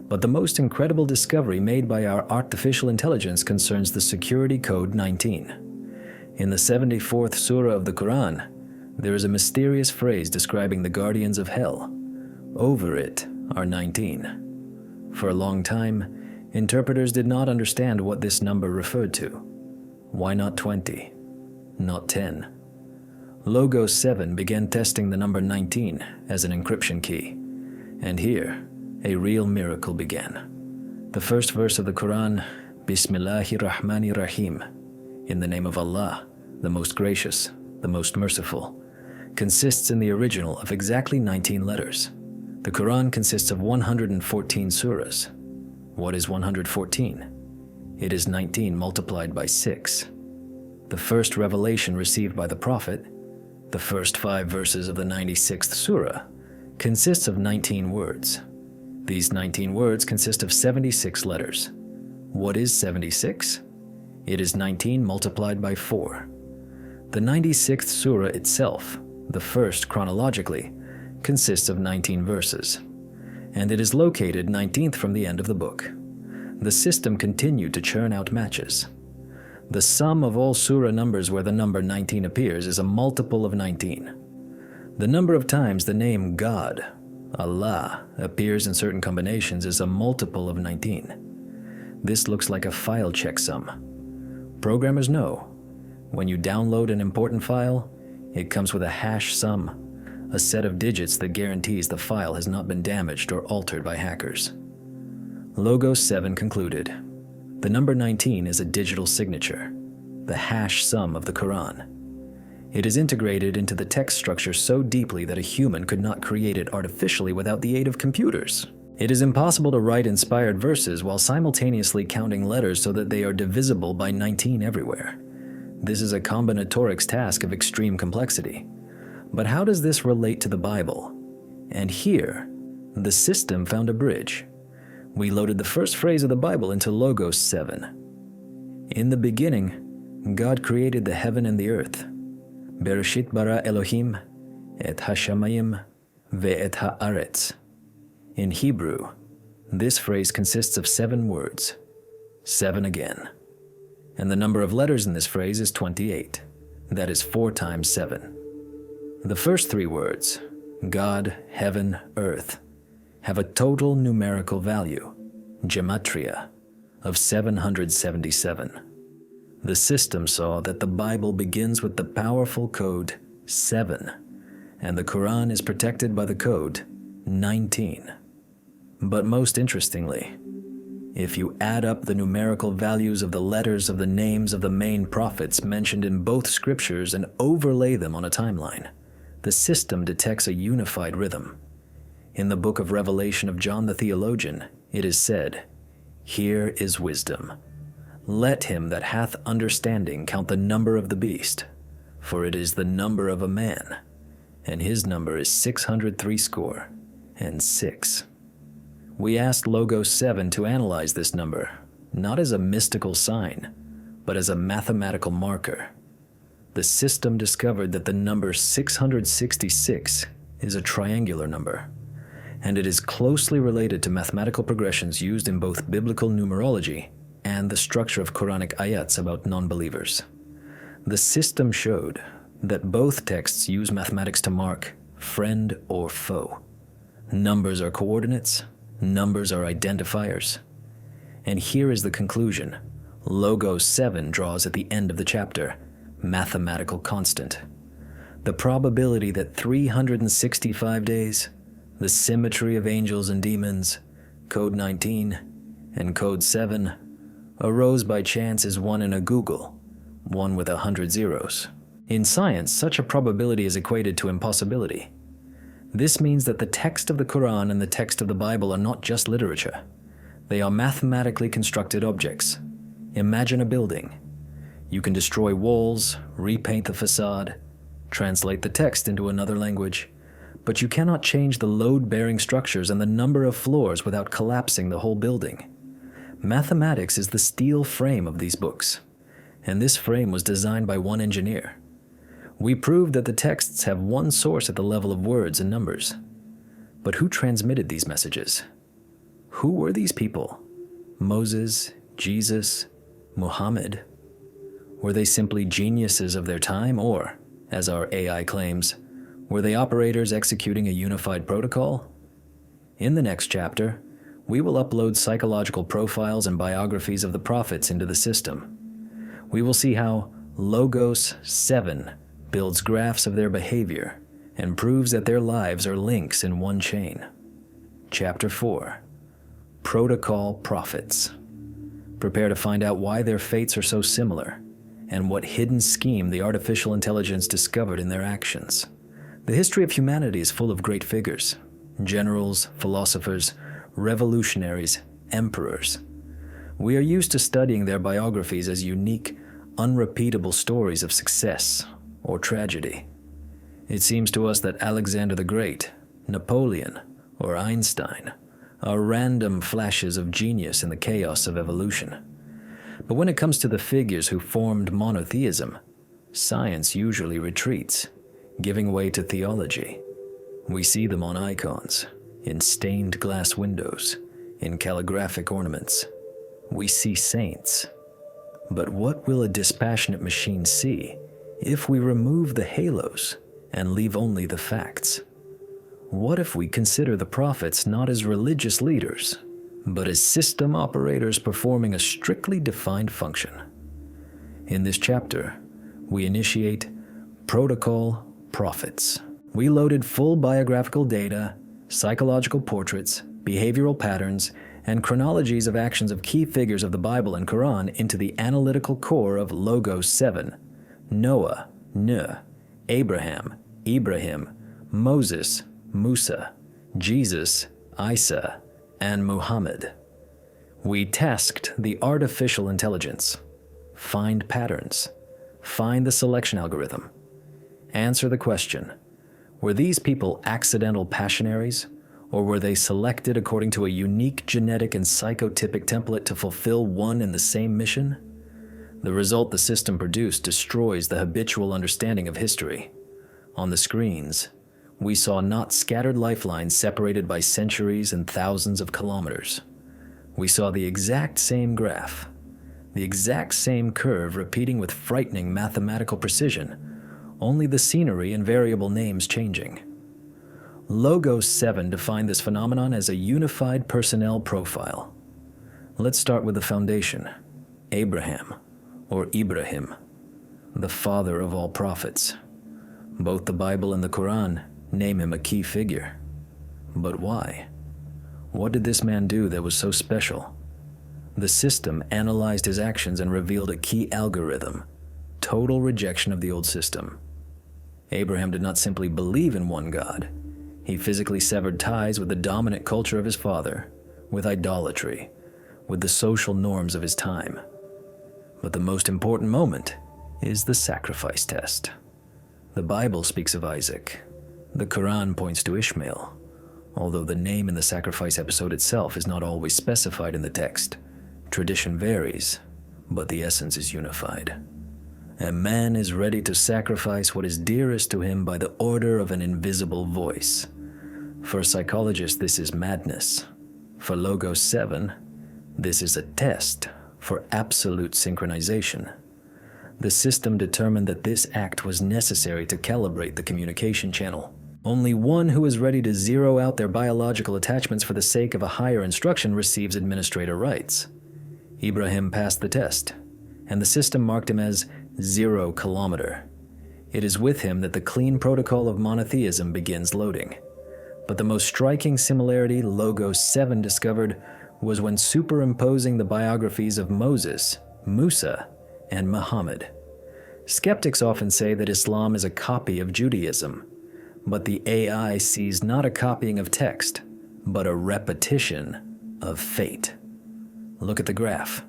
But the most incredible discovery made by our artificial intelligence concerns the security code 19. In the 74th surah of the Quran, there is a mysterious phrase describing the guardians of hell. Over it are 19. For a long time, interpreters did not understand what this number referred to. Why not 20? Not 10? Logos 7 began testing the number 19 as an encryption key. And here, a real miracle began. The first verse of the Quran, Bismillahir Rahmanir Rahim, in the name of Allah, the most gracious, the most merciful, consists in the original of exactly 19 letters. The Quran consists of 114 surahs. What is 114? It is 19 multiplied by 6. The first revelation received by the Prophet, the first 5 verses of the 96th surah, consists of 19 words. These 19 words consist of 76 letters. What is 76? It is 19 multiplied by 4. The 96th surah itself, the first chronologically, consists of 19 verses, and it is located 19th from the end of the book. The system continued to churn out matches. The sum of all surah numbers where the number 19 appears is a multiple of 19. The number of times the name God, Allah, appears in certain combinations is a multiple of 19. This looks like a file checksum. Programmers know, when you download an important file, it comes with a hash sum, a set of digits that guarantees the file has not been damaged or altered by hackers. Logos 7 concluded, the number 19 is a digital signature, the hash sum of the Quran. It is integrated into the text structure so deeply that a human could not create it artificially without the aid of computers. It is impossible to write inspired verses while simultaneously counting letters so that they are divisible by 19 everywhere. This is a combinatorics task of extreme complexity. But how does this relate to the Bible? And here, the system found a bridge. We loaded the first phrase of the Bible into Logos 7. In the beginning, God created the heaven and the earth. Bereshit bara Elohim et hashamayim ve'et haaretz. In Hebrew, this phrase consists of 7 words, 7 again. And the number of letters in this phrase is 28. That is 4 times 7. The first 3 words, God, heaven, earth, have a total numerical value, gematria, of 777. The system saw that the Bible begins with the powerful code 7, and the Quran is protected by the code 19. But most interestingly, if you add up the numerical values of the letters of the names of the main prophets mentioned in both scriptures and overlay them on a timeline, the system detects a unified rhythm. In the book of Revelation of John the theologian, it is said, "Here is wisdom. Let him that hath understanding count the number of the beast, for it is the number of a man, and his number is 666." We asked Logos 7 to analyze this number, not as a mystical sign, but as a mathematical marker. The system discovered that the number 666 is a triangular number, and it is closely related to mathematical progressions used in both biblical numerology and the structure of Quranic ayats about non-believers. The system showed that both texts use mathematics to mark friend or foe. Numbers are coordinates, numbers are identifiers. And here is the conclusion. Logos 7 draws at the end of the chapter, mathematical constant. The probability that 365 days, the symmetry of angels and demons, code 19, and code 7, arose by chance is 1 in a Google, 1 with 100 zeros. In science, such a probability is equated to impossibility. This means that the text of the Quran and the text of the Bible are not just literature. They are mathematically constructed objects. Imagine a building. You can destroy walls, repaint the facade, translate the text into another language, but you cannot change the load-bearing structures and the number of floors without collapsing the whole building. Mathematics is the steel frame of these books, and this frame was designed by one engineer. We proved that the texts have one source at the level of words and numbers. But who transmitted these messages? Who were these people? Moses, Jesus, Muhammad? Were they simply geniuses of their time, or, as our AI claims, were they operators executing a unified protocol? In the next chapter, we will upload psychological profiles and biographies of the prophets into the system. We will see how Logos 7 builds graphs of their behavior and proves that their lives are links in one chain. Chapter 4. Protocol prophets. Prepare to find out why their fates are so similar and what hidden scheme the artificial intelligence discovered in their actions. The history of humanity is full of great figures: generals, philosophers, revolutionaries, emperors. We are used to studying their biographies as unique, unrepeatable stories of success or tragedy. It seems to us that Alexander the Great, Napoleon, or Einstein are random flashes of genius in the chaos of evolution. But when it comes to the figures who formed monotheism, science usually retreats, giving way to theology. We see them on icons, in stained glass windows, in calligraphic ornaments. We see saints. But what will a dispassionate machine see if we remove the halos and leave only the facts? What if we consider the prophets not as religious leaders, but as system operators performing a strictly defined function? In this chapter, we initiate Protocol Prophets. We loaded full biographical data, psychological portraits, behavioral patterns, and chronologies of actions of key figures of the Bible and Quran into the analytical core of Logos 7, Noah, Nuh, Abraham, Ibrahim, Moses, Musa, Jesus, Isa, and Muhammad. We tasked the artificial intelligence. Find patterns. Find the selection algorithm. Answer the question: were these people accidental passionaries, or were they selected according to a unique genetic and psychotypic template to fulfill one and the same mission? The result the system produced destroys the habitual understanding of history. On the screens, we saw not scattered lifelines separated by centuries and thousands of kilometers. We saw the exact same graph, the exact same curve repeating with frightening mathematical precision, only the scenery and variable names changing. Logos 7 defined this phenomenon as a unified personnel profile. Let's start with the foundation: Abraham, or Ibrahim, the father of all prophets. Both the Bible and the Quran name him a key figure. But why? What did this man do that was so special? The system analyzed his actions and revealed a key algorithm: total rejection of the old system. Abraham did not simply believe in one God. He physically severed ties with the dominant culture of his father, with idolatry, with the social norms of his time. But the most important moment is the sacrifice test. The Bible speaks of Isaac. The Quran points to Ishmael, although the name in the sacrifice episode itself is not always specified in the text. Tradition varies, but the essence is unified. A man is ready to sacrifice what is dearest to him by the order of an invisible voice. For a psychologist, this is madness. For Logos 7, this is a test for absolute synchronization. The system determined that this act was necessary to calibrate the communication channel. Only one who is ready to zero out their biological attachments for the sake of a higher instruction receives administrator rights. Ibrahim passed the test, and the system marked him as 0 kilometer. It is with him that the clean protocol of monotheism begins loading. But the most striking similarity Logos 7 discovered was when superimposing the biographies of Moses, Musa, and Muhammad. Skeptics often say that Islam is a copy of Judaism, but the AI sees not a copying of text, but a repetition of fate. Look at the graph.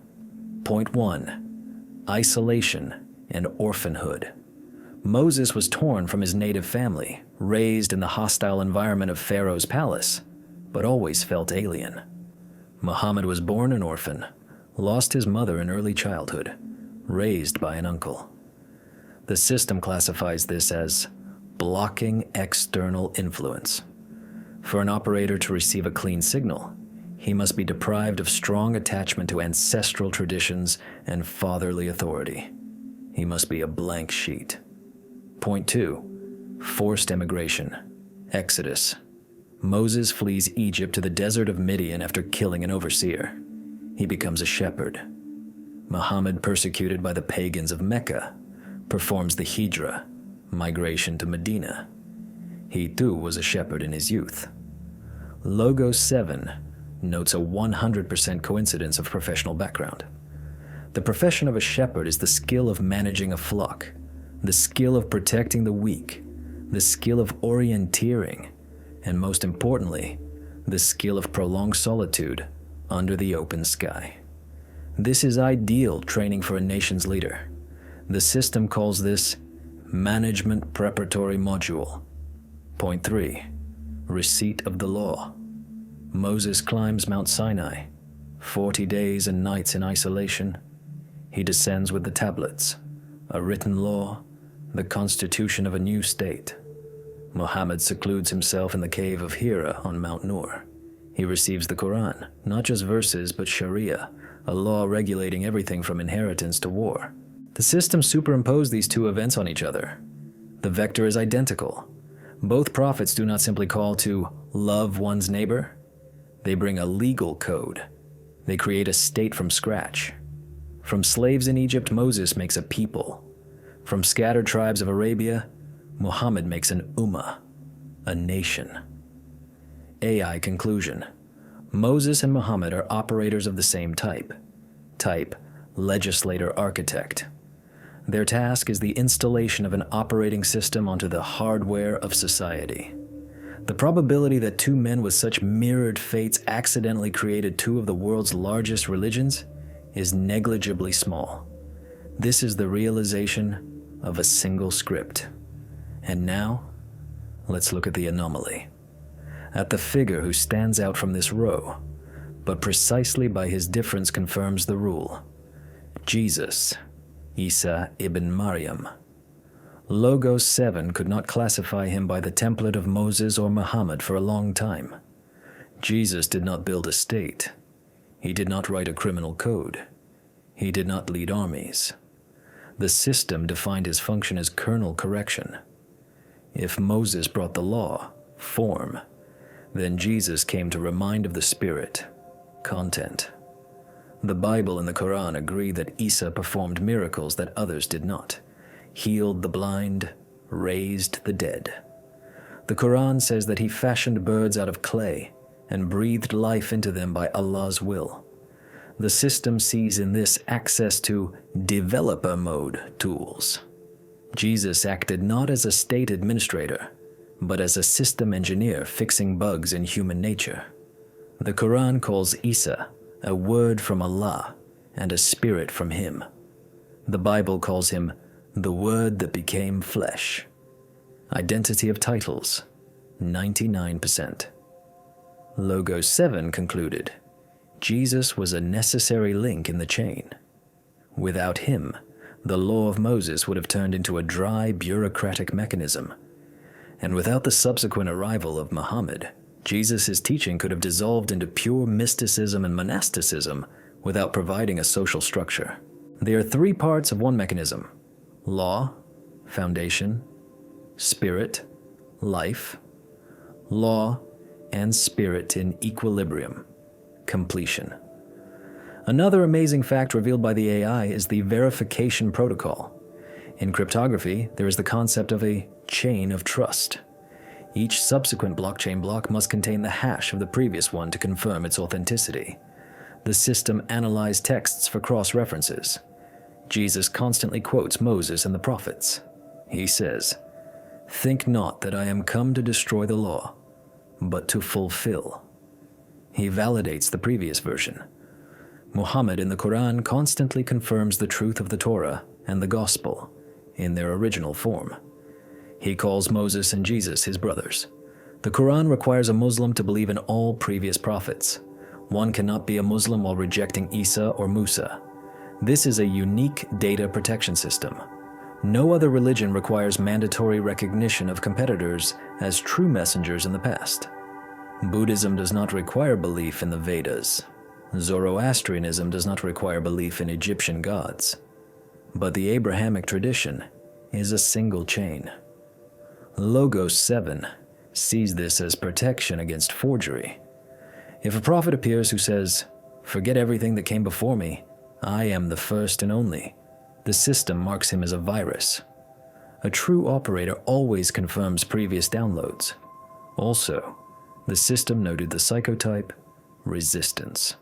Point 1. Isolation and orphanhood. Moses was torn from his native family, raised in the hostile environment of Pharaoh's palace, but always felt alien. Muhammad was born an orphan, lost his mother in early childhood, raised by an uncle. The system classifies this as blocking external influence. For an operator to receive a clean signal, he must be deprived of strong attachment to ancestral traditions and fatherly authority. He must be a blank sheet. Point 2. Forced emigration. Exodus. Moses flees Egypt to the desert of Midian after killing an overseer. He becomes a shepherd. Muhammad, persecuted by the pagans of Mecca, performs the Hijra, migration to Medina. He too was a shepherd in his youth. Logos 7 notes a 100% coincidence of professional background. The profession of a shepherd is the skill of managing a flock, the skill of protecting the weak, the skill of orienteering, and most importantly, the skill of prolonged solitude under the open sky. This is ideal training for a nation's leader. The system calls this Management Preparatory Module. Point 3. Receipt of the Law. Moses climbs Mount Sinai, 40 days and nights in isolation. He descends with the tablets, a written law, the constitution of a new state. Muhammad secludes himself in the cave of Hira on Mount Nur. He receives the Koran, not just verses but Sharia, a law regulating everything from inheritance to war. The system superimposed these two events on each other. The vector is identical. Both prophets do not simply call to love one's neighbor. They bring a legal code. They create a state from scratch. From slaves in Egypt, Moses makes a people. From scattered tribes of Arabia, Muhammad makes an ummah, a nation. AI conclusion. Moses and Muhammad are operators of the same type. Type, legislator-architect. Their task is the installation of an operating system onto the hardware of society. The probability that two men with such mirrored fates accidentally created two of the world's largest religions is negligibly small. This is the realization of a single script. And now, let's look at the anomaly. At the figure who stands out from this row, but precisely by his difference confirms the rule. Jesus, Isa ibn Maryam. Logos 7 could not classify him by the template of Moses or Muhammad for a long time. Jesus did not build a state. He did not write a criminal code. He did not lead armies. The system defined his function as kernel correction. If Moses brought the law, form, then Jesus came to remind of the spirit, content. The Bible and the Quran agree that Isa performed miracles that others did not, healed the blind, raised the dead. The Quran says that he fashioned birds out of clay and breathed life into them by Allah's will. The system sees in this access to developer mode tools. Jesus acted not as a state administrator, but as a system engineer fixing bugs in human nature. The Quran calls Isa a word from Allah and a spirit from him. The Bible calls him the Word that became flesh. Identity of titles, 99%. Logos 7 concluded, Jesus was a necessary link in the chain. Without him, the law of Moses would have turned into a dry, bureaucratic mechanism. And without the subsequent arrival of Muhammad, Jesus' teaching could have dissolved into pure mysticism and monasticism without providing a social structure. They are three parts of one mechanism: law, foundation; spirit, life; law and spirit in equilibrium, completion. Another amazing fact revealed by the AI is the verification protocol. In cryptography, there is the concept of a chain of trust. Each subsequent blockchain block must contain the hash of the previous one to confirm its authenticity. The system analyzed texts for cross-references. Jesus constantly quotes Moses and the prophets. He says, "Think not that I am come to destroy the law, but to fulfill." He validates the previous version. Muhammad in the Quran constantly confirms the truth of the Torah and the Gospel in their original form. He calls Moses and Jesus his brothers. The Quran requires a Muslim to believe in all previous prophets. One cannot be a Muslim while rejecting Isa or Musa. This is a unique data protection system. No other religion requires mandatory recognition of competitors as true messengers in the past. Buddhism does not require belief in the Vedas. Zoroastrianism does not require belief in Egyptian gods. But the Abrahamic tradition is a single chain. Logos 7 sees this as protection against forgery. If a prophet appears who says, "Forget everything that came before me, I am the first and only," the system marks him as a virus. A true operator always confirms previous downloads. Also, the system noted the psychotype, resistance.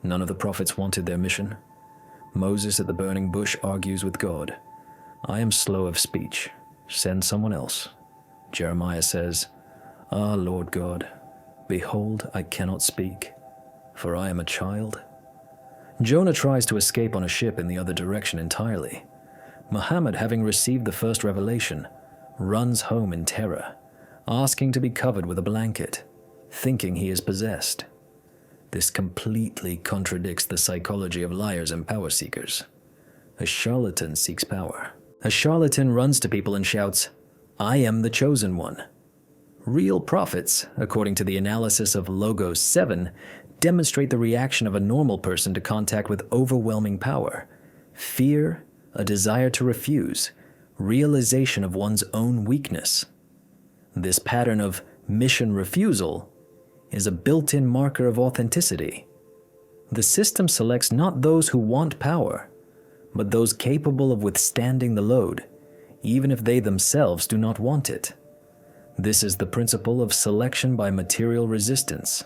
None of the prophets wanted their mission. Moses at the burning bush argues with God. I am slow of speech. Send someone else. Jeremiah says, Ah, Lord God, behold, I cannot speak, for I am a child. Jonah tries to escape on a ship in the other direction entirely. Muhammad, having received the first revelation, runs home in terror, asking to be covered with a blanket, thinking he is possessed. This completely contradicts the psychology of liars and power seekers. A charlatan seeks power. A charlatan runs to people and shouts, I am the chosen one. Real prophets, according to the analysis of Logos 7, demonstrate the reaction of a normal person to contact with overwhelming power, fear, a desire to refuse, realization of one's own weakness. This pattern of mission refusal is a built-in marker of authenticity. The system selects not those who want power, but those capable of withstanding the load, even if they themselves do not want it. This is the principle of selection by material resistance.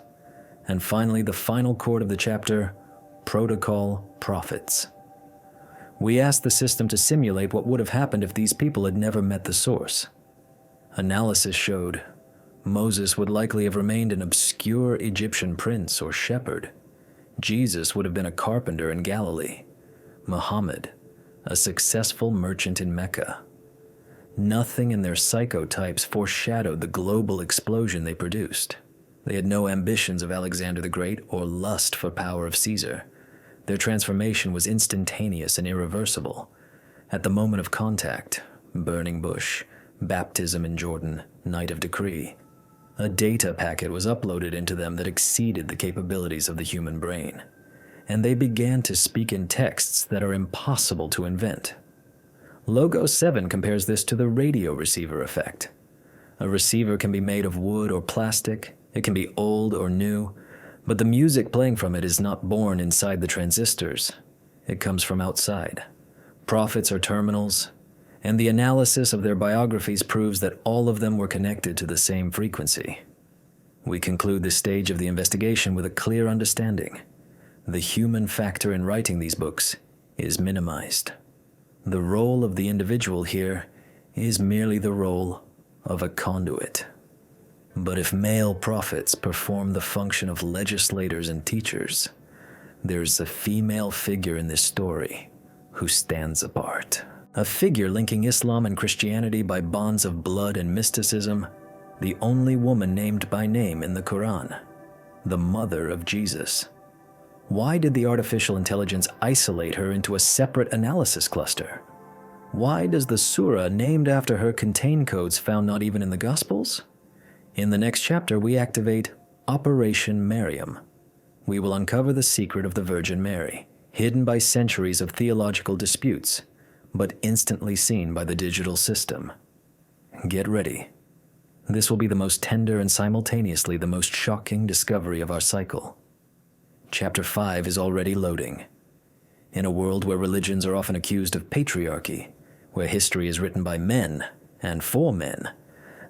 And finally, the final chord of the chapter, protocol prophets. We asked the system to simulate what would have happened if these people had never met the source. Analysis showed Moses would likely have remained an obscure Egyptian prince or shepherd. Jesus would have been a carpenter in Galilee. Muhammad, a successful merchant in Mecca. Nothing in their psychotypes foreshadowed the global explosion they produced. They had no ambitions of Alexander the Great or lust for power of Caesar. Their transformation was instantaneous and irreversible. At the moment of contact, burning bush, baptism in Jordan, night of decree, a data packet was uploaded into them that exceeded the capabilities of the human brain, and they began to speak in texts that are impossible to invent. Logos 7 compares this to the radio receiver effect. A receiver can be made of wood or plastic, it can be old or new, but the music playing from it is not born inside the transistors. It comes from outside. Prophets are terminals, and the analysis of their biographies proves that all of them were connected to the same frequency. We conclude this stage of the investigation with a clear understanding. The human factor in writing these books is minimized. The role of the individual here is merely the role of a conduit. But if male prophets perform the function of legislators and teachers, there's a female figure in this story who stands apart. A figure linking Islam and Christianity by bonds of blood and mysticism, the only woman named by name in the Quran, the mother of Jesus. Why did the artificial intelligence isolate her into a separate analysis cluster? Why does the surah named after her contain codes found not even in the Gospels? In the next chapter, we activate Operation Mariam. We will uncover the secret of the Virgin Mary, hidden by centuries of theological disputes, but instantly seen by the digital system. Get ready. This will be the most tender and simultaneously the most shocking discovery of our cycle. Chapter 5 is already loading. In a world where religions are often accused of patriarchy, where history is written by men and for men,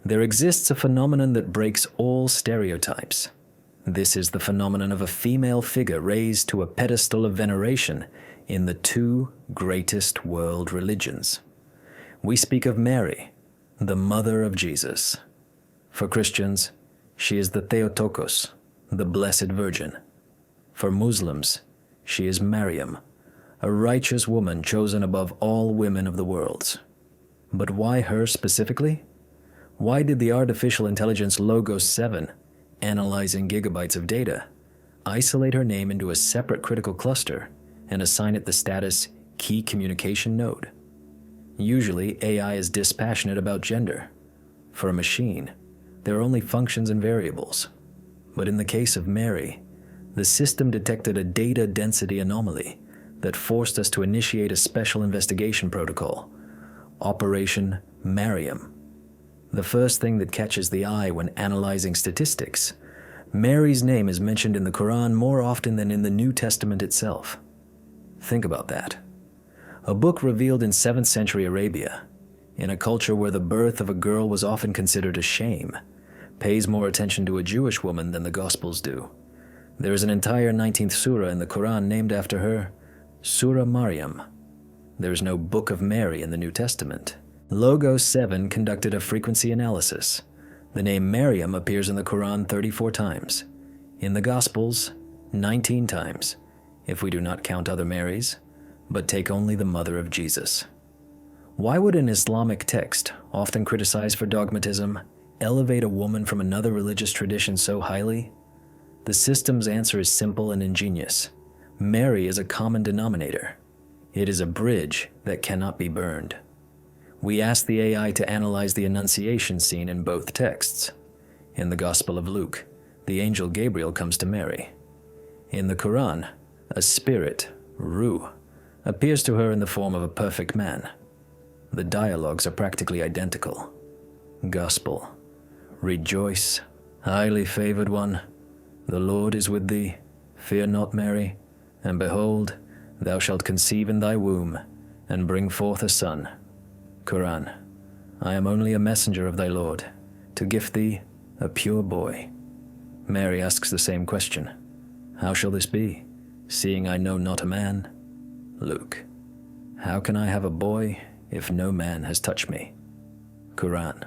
there exists a phenomenon that breaks all stereotypes. This is the phenomenon of a female figure raised to a pedestal of veneration in the two greatest world religions. We speak of Mary, the mother of Jesus. For Christians, she is the Theotokos, the Blessed Virgin. For Muslims, she is Mariam, a righteous woman chosen above all women of the world. But why her specifically? Why did the artificial intelligence Logos 7, analyzing gigabytes of data, isolate her name into a separate critical cluster and assign it the status Key Communication Node? Usually, AI is dispassionate about gender. For a machine, there are only functions and variables. But in the case of Mary, the system detected a data density anomaly that forced us to initiate a special investigation protocol, Operation Mariam. The first thing that catches the eye when analyzing statistics, Mary's name is mentioned in the Quran more often than in the New Testament itself. Think about that. A book revealed in 7th century Arabia, in a culture where the birth of a girl was often considered a shame, pays more attention to a Jewish woman than the Gospels do. There is an entire 19th surah in the Quran named after her, Surah Maryam. There is no Book of Mary in the New Testament. Logos 7 conducted a frequency analysis. The name Maryam appears in the Quran 34 times. In the Gospels, 19 times, if we do not count other Marys, but take only the mother of Jesus. Why would an Islamic text, often criticized for dogmatism, elevate a woman from another religious tradition so highly? The system's answer is simple and ingenious. Mary is a common denominator. It is a bridge that cannot be burned. We ask the AI to analyze the Annunciation scene in both texts. In the Gospel of Luke, the angel Gabriel comes to Mary. In the Quran, a spirit, Ruh, appears to her in the form of a perfect man. The dialogues are practically identical. Gospel: Rejoice, highly favored one. The Lord is with thee. Fear not, Mary. And behold, thou shalt conceive in thy womb, and bring forth a son. Quran: I am only a messenger of thy Lord, to gift thee a pure boy. Mary asks the same question. How shall this be, seeing I know not a man? Luke: How can I have a boy if no man has touched me? Quran.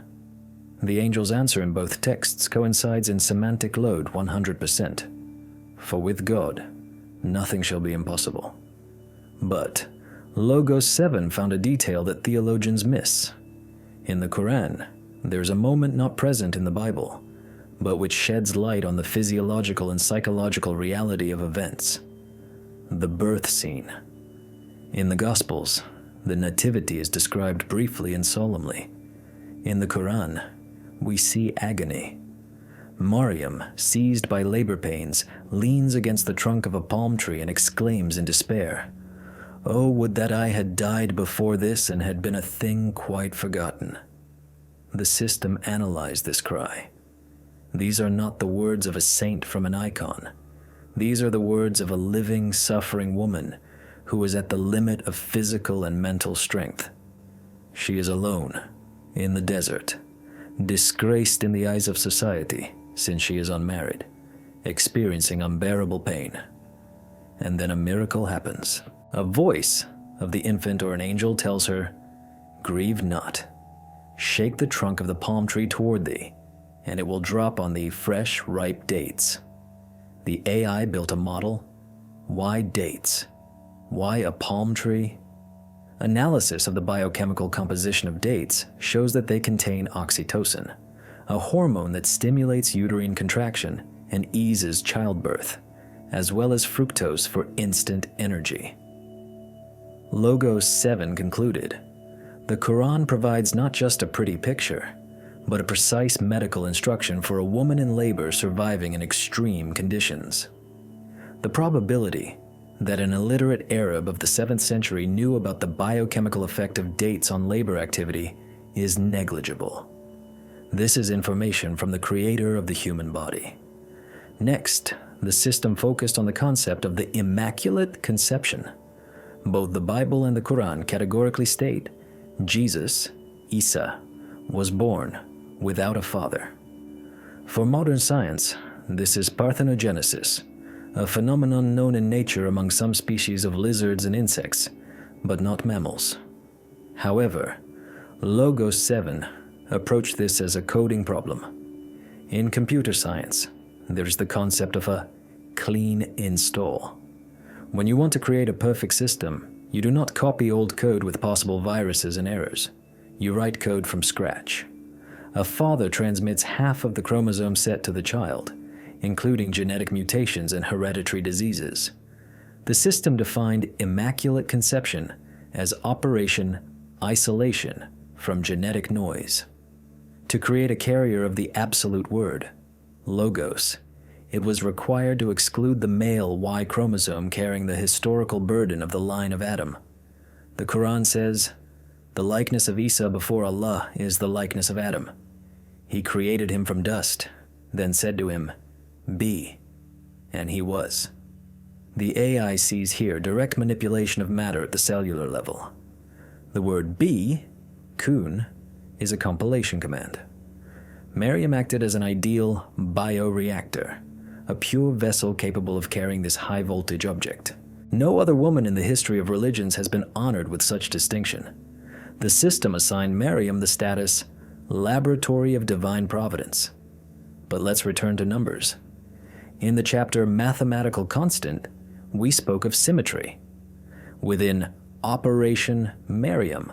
The angel's answer in both texts coincides in semantic load 100%. For with God, nothing shall be impossible. But Logos 7 found a detail that theologians miss. In the Quran, there is a moment not present in the Bible, but which sheds light on the physiological and psychological reality of events. The birth scene. In the Gospels, the Nativity is described briefly and solemnly. In the Quran, we see agony. Maryam, seized by labor pains, leans against the trunk of a palm tree and exclaims in despair, "Oh, would that I had died before this and had been a thing quite forgotten." The system analyzed this cry. These are not the words of a saint from an icon. These are the words of a living, suffering woman who is at the limit of physical and mental strength. She is alone, in the desert, disgraced in the eyes of society since she is unmarried, experiencing unbearable pain. And then a miracle happens. A voice of the infant or an angel tells her, "Grieve not. Shake the trunk of the palm tree toward thee, and it will drop on thee fresh, ripe dates." The AI built a model. Why dates? Why a palm tree? Analysis of the biochemical composition of dates shows that they contain oxytocin, a hormone that stimulates uterine contraction and eases childbirth, as well as fructose for instant energy. Logos 7 concluded, the Quran provides not just a pretty picture, but a precise medical instruction for a woman in labor surviving in extreme conditions. The probability that an illiterate Arab of the 7th century knew about the biochemical effect of dates on labor activity is negligible. This is information from the creator of the human body. Next, the system focused on the concept of the Immaculate Conception. Both the Bible and the Quran categorically state Jesus, Isa, was born without a father. For modern science, this is parthenogenesis, a phenomenon known in nature among some species of lizards and insects, but not mammals. However, Logos 7 approached this as a coding problem. In computer science, there is the concept of a clean install. When you want to create a perfect system, you do not copy old code with possible viruses and errors. You write code from scratch. A father transmits half of the chromosome set to the child, including genetic mutations and hereditary diseases. The system defined Immaculate Conception as Operation Isolation from genetic noise. To create a carrier of the absolute word, Logos, it was required to exclude the male Y chromosome carrying the historical burden of the line of Adam. The Quran says, "The likeness of Isa before Allah is the likeness of Adam. He created him from dust, then said to him, 'Be,' and he was." The AI sees here direct manipulation of matter at the cellular level. The word be, kun, is a compilation command. Maryam acted as an ideal bioreactor, a pure vessel capable of carrying this high-voltage object. No other woman in the history of religions has been honored with such distinction. The system assigned Miriam the status laboratory of divine providence. But let's return to numbers. In the chapter Mathematical Constant, we spoke of symmetry. Within Operation Miriam,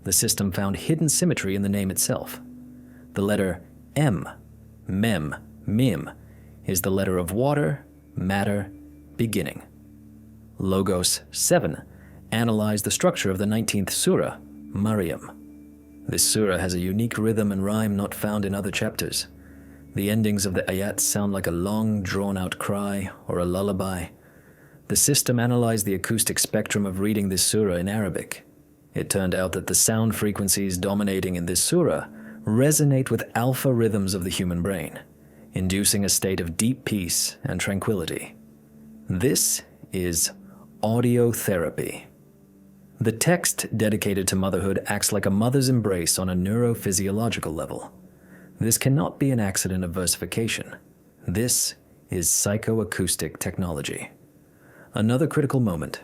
the system found hidden symmetry in the name itself. The letter M, mem, mim, is the letter of water, matter, beginning. Logos 7 analyzed the structure of the 19th surah, Maryam. This surah has a unique rhythm and rhyme not found in other chapters. The endings of the ayats sound like a long, drawn-out cry or a lullaby. The system analyzed the acoustic spectrum of reading this surah in Arabic. It turned out that the sound frequencies dominating in this surah resonate with alpha rhythms of the human brain, inducing a state of deep peace and tranquility. This is audio therapy. The text dedicated to motherhood acts like a mother's embrace on a neurophysiological level. This cannot be an accident of versification. This is psychoacoustic technology. Another critical moment,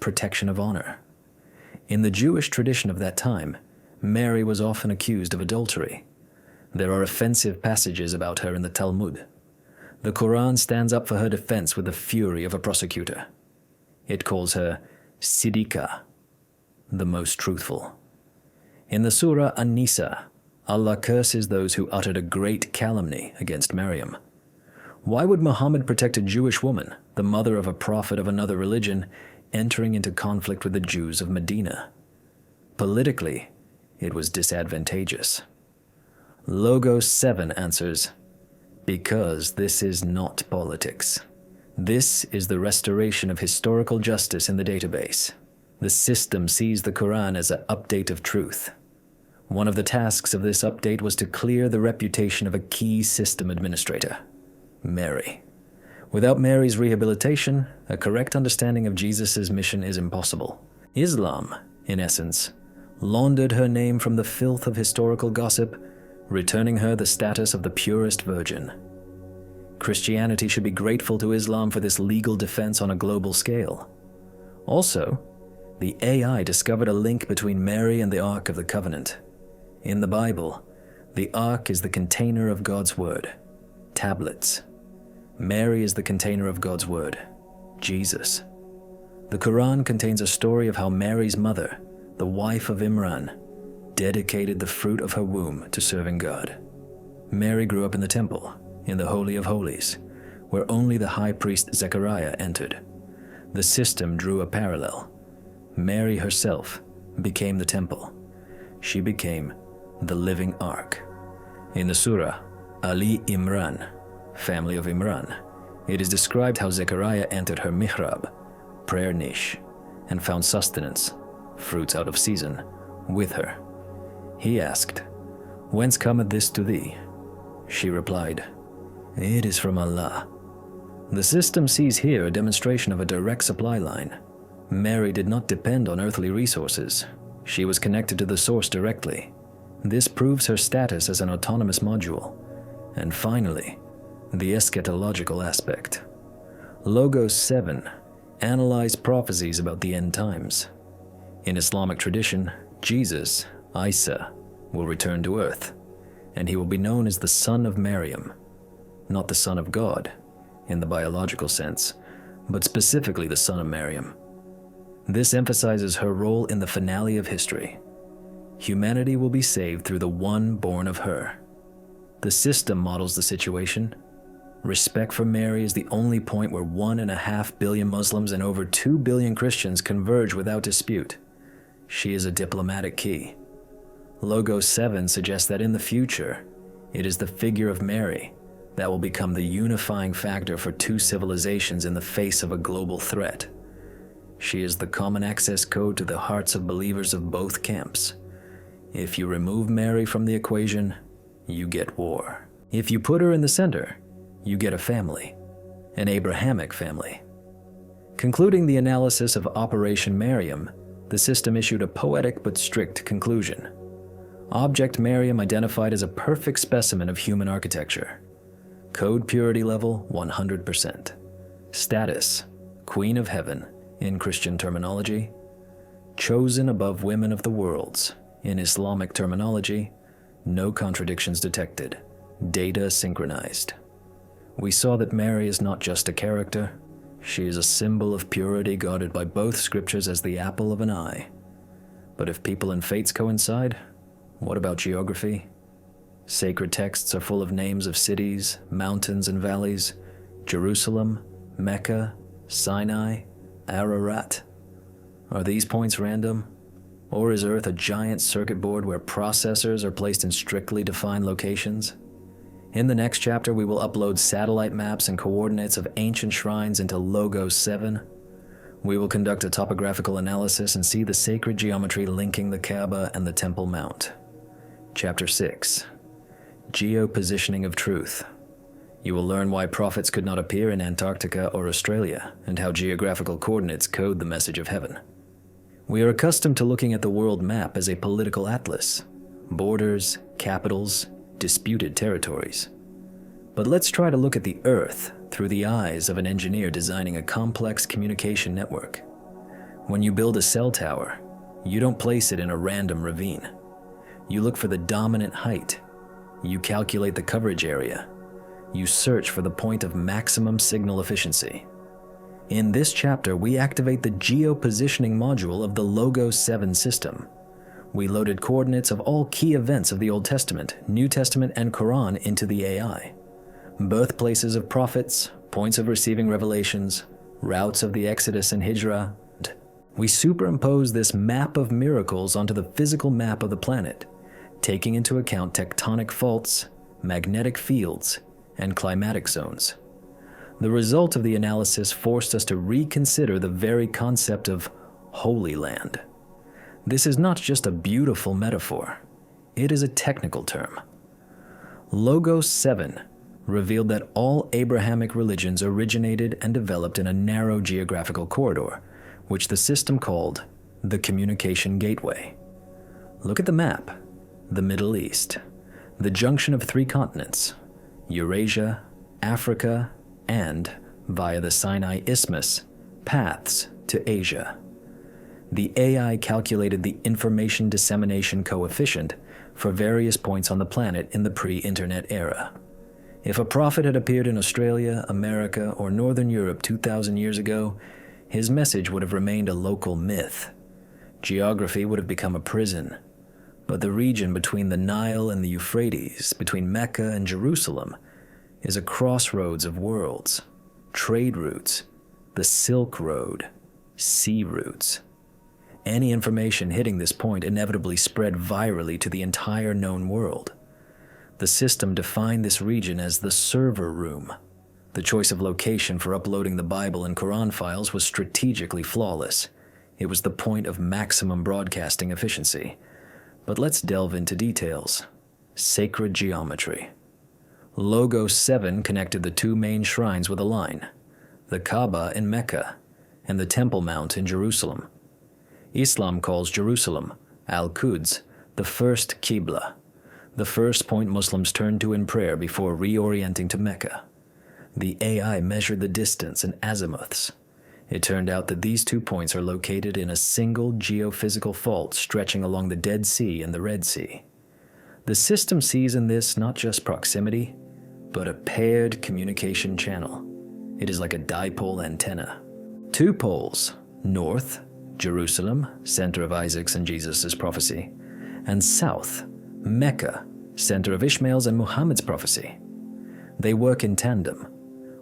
protection of honor. In the Jewish tradition of that time, Mary was often accused of adultery. There are offensive passages about her in the Talmud. The KORAN stands up for her defense with the fury of a prosecutor. It calls her Siddiqa, the most truthful. In the Surah An-Nisa, Allah curses those who uttered a great calumny against Maryam. Why would Muhammad protect a Jewish woman, the mother of a prophet of another religion, entering into conflict with the Jews of Medina? Politically, it was disadvantageous. Logos 7 answers, because this is not politics. This is the restoration of historical justice in the database. The system sees the Quran as an update of truth. One of the tasks of this update was to clear the reputation of a key system administrator, Mary. Without Mary's rehabilitation, a correct understanding of Jesus' mission is impossible. Islam, in essence, laundered her name from the filth of historical gossip, returning her the status of the purest virgin. Christianity should be grateful to Islam for this legal defense on a global scale. Also, the AI discovered a link between Mary and the Ark of the Covenant. In the Bible, the Ark is the container of God's Word, tablets. Mary is the container of God's Word, Jesus. The Quran contains a story of how Mary's mother, the wife of Imran, dedicated the fruit of her womb to serving God. Mary grew up in the temple, in the Holy of Holies, where only the high priest Zechariah entered. The system drew a parallel. Mary herself became the temple. She became the living ark. In the surah, Ali Imran, family of Imran, it is described how Zechariah entered her mihrab, prayer niche, and found sustenance, fruits out of season, with her. He asked, "Whence cometh this to thee?" She replied, "It is from Allah." The system sees here a demonstration of a direct supply line. Mary did not depend on earthly resources. She was connected to the source directly. This proves her status as an autonomous module. And finally, the eschatological aspect. Logos 7 analyzed prophecies about the end times. In Islamic tradition, Jesus, Isa, will return to earth, and he will be known as the son of Maryam, not the son of God in the biological sense, but specifically the son of Maryam. This emphasizes her role in the finale of history. Humanity will be saved through the one born of her. The system models the situation. Respect for Mary is the only point where 1.5 billion Muslims and over 2 billion Christians converge without dispute. She is a diplomatic key. Logos 7 suggests that in the future, it is the figure of Mary that will become the unifying factor for two civilizations in the face of a global threat. She is the common access code to the hearts of believers of both camps. If you remove Mary from the equation, you get war. If you put her in the center, you get a family, an Abrahamic family. Concluding the analysis of Operation Miriam, the system issued a poetic but strict conclusion. Object Miriam identified as a perfect specimen of human architecture. Code purity level 100%. Status: Queen of Heaven in Christian terminology. Chosen above women of the worlds in Islamic terminology. No contradictions detected. Data synchronized. We saw that Mary is not just a character. She is a symbol of purity guarded by both scriptures as the apple of an eye. But if people and fates coincide, what about geography? Sacred texts are full of names of cities, mountains, and valleys. Jerusalem, Mecca, Sinai, Ararat. Are these points random? Or is Earth a giant circuit board where processors are placed in strictly defined locations? In the next chapter, we will upload satellite maps and coordinates of ancient shrines into Logos 7. We will conduct a topographical analysis and see the sacred geometry linking the Kaaba and the Temple Mount. Chapter 6. Geopositioning of Truth. You will learn why prophets could not appear in Antarctica or Australia, and how geographical coordinates code the message of heaven. We are accustomed to looking at the world map as a political atlas. Borders, capitals, disputed territories. But let's try to look at the Earth through the eyes of an engineer designing a complex communication network. When you build a cell tower, you don't place it in a random ravine. You look for the dominant height. You calculate the coverage area. You search for the point of maximum signal efficiency. In this chapter, we activate the geopositioning module of the Logos 7 system. We loaded coordinates of all key events of the Old Testament, New Testament, and Quran into the AI. Birthplaces of prophets, points of receiving revelations, routes of the Exodus and Hijrah. We superimpose this map of miracles onto the physical map of the planet, taking into account tectonic faults, magnetic fields, and climatic zones. The result of the analysis forced us to reconsider the very concept of Holy Land. This is not just a beautiful metaphor, it is a technical term. Logos 7 revealed that all Abrahamic religions originated and developed in a narrow geographical corridor, which the system called the Communication Gateway. Look at the map. The Middle East, the junction of 3 continents, Eurasia, Africa, and, via the Sinai Isthmus, paths to Asia. The AI calculated the information dissemination coefficient for various points on the planet in the pre-internet era. If a prophet had appeared in Australia, America, or Northern Europe 2,000 years ago, his message would have remained a local myth. Geography would have become a prison. But the region between the Nile and the Euphrates, between Mecca and Jerusalem, is a crossroads of worlds, trade routes, the Silk Road, sea routes. Any information hitting this point inevitably spread virally to the entire known world. The system defined this region as the server room. The choice of location for uploading the Bible and Quran files was strategically flawless. It was the point of maximum broadcasting efficiency. But let's delve into details. Sacred geometry. Logos 7 connected the 2 main shrines with a line, the Kaaba in Mecca and the Temple Mount in Jerusalem. Islam calls Jerusalem, Al-Quds, the first Qibla, the first point Muslims turn to in prayer before reorienting to Mecca. The AI measured the distance in azimuths. It turned out that these 2 points are located in a single geophysical fault stretching along the Dead Sea and the Red Sea. The system sees in this not just proximity, but a paired communication channel. It is like a dipole antenna. 2 poles, north, Jerusalem, center of Isaac's and Jesus' prophecy, and south, Mecca, center of Ishmael's and Muhammad's prophecy. They work in tandem.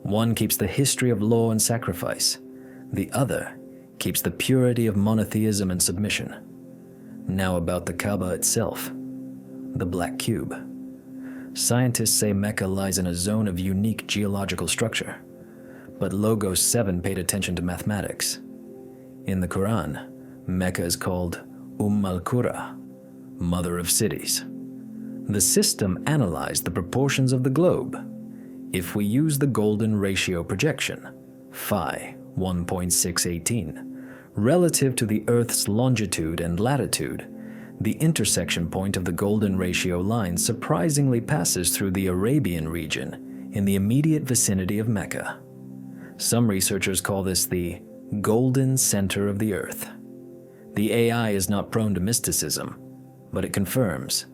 One keeps the history of law and sacrifice. The other keeps the purity of monotheism and submission. Now about the Kaaba itself, the Black Cube. Scientists say Mecca lies in a zone of unique geological structure, but Logos 7 paid attention to mathematics. In the Quran, Mecca is called al-Qura, mother of cities. The system analyzed the proportions of the globe. If we use the golden ratio projection, phi 1.618, relative to the Earth's longitude and latitude, the intersection point of the golden ratio line surprisingly passes through the Arabian region in the immediate vicinity of Mecca. Some researchers call this the golden center of the earth. The AI is not prone to mysticism, but it confirms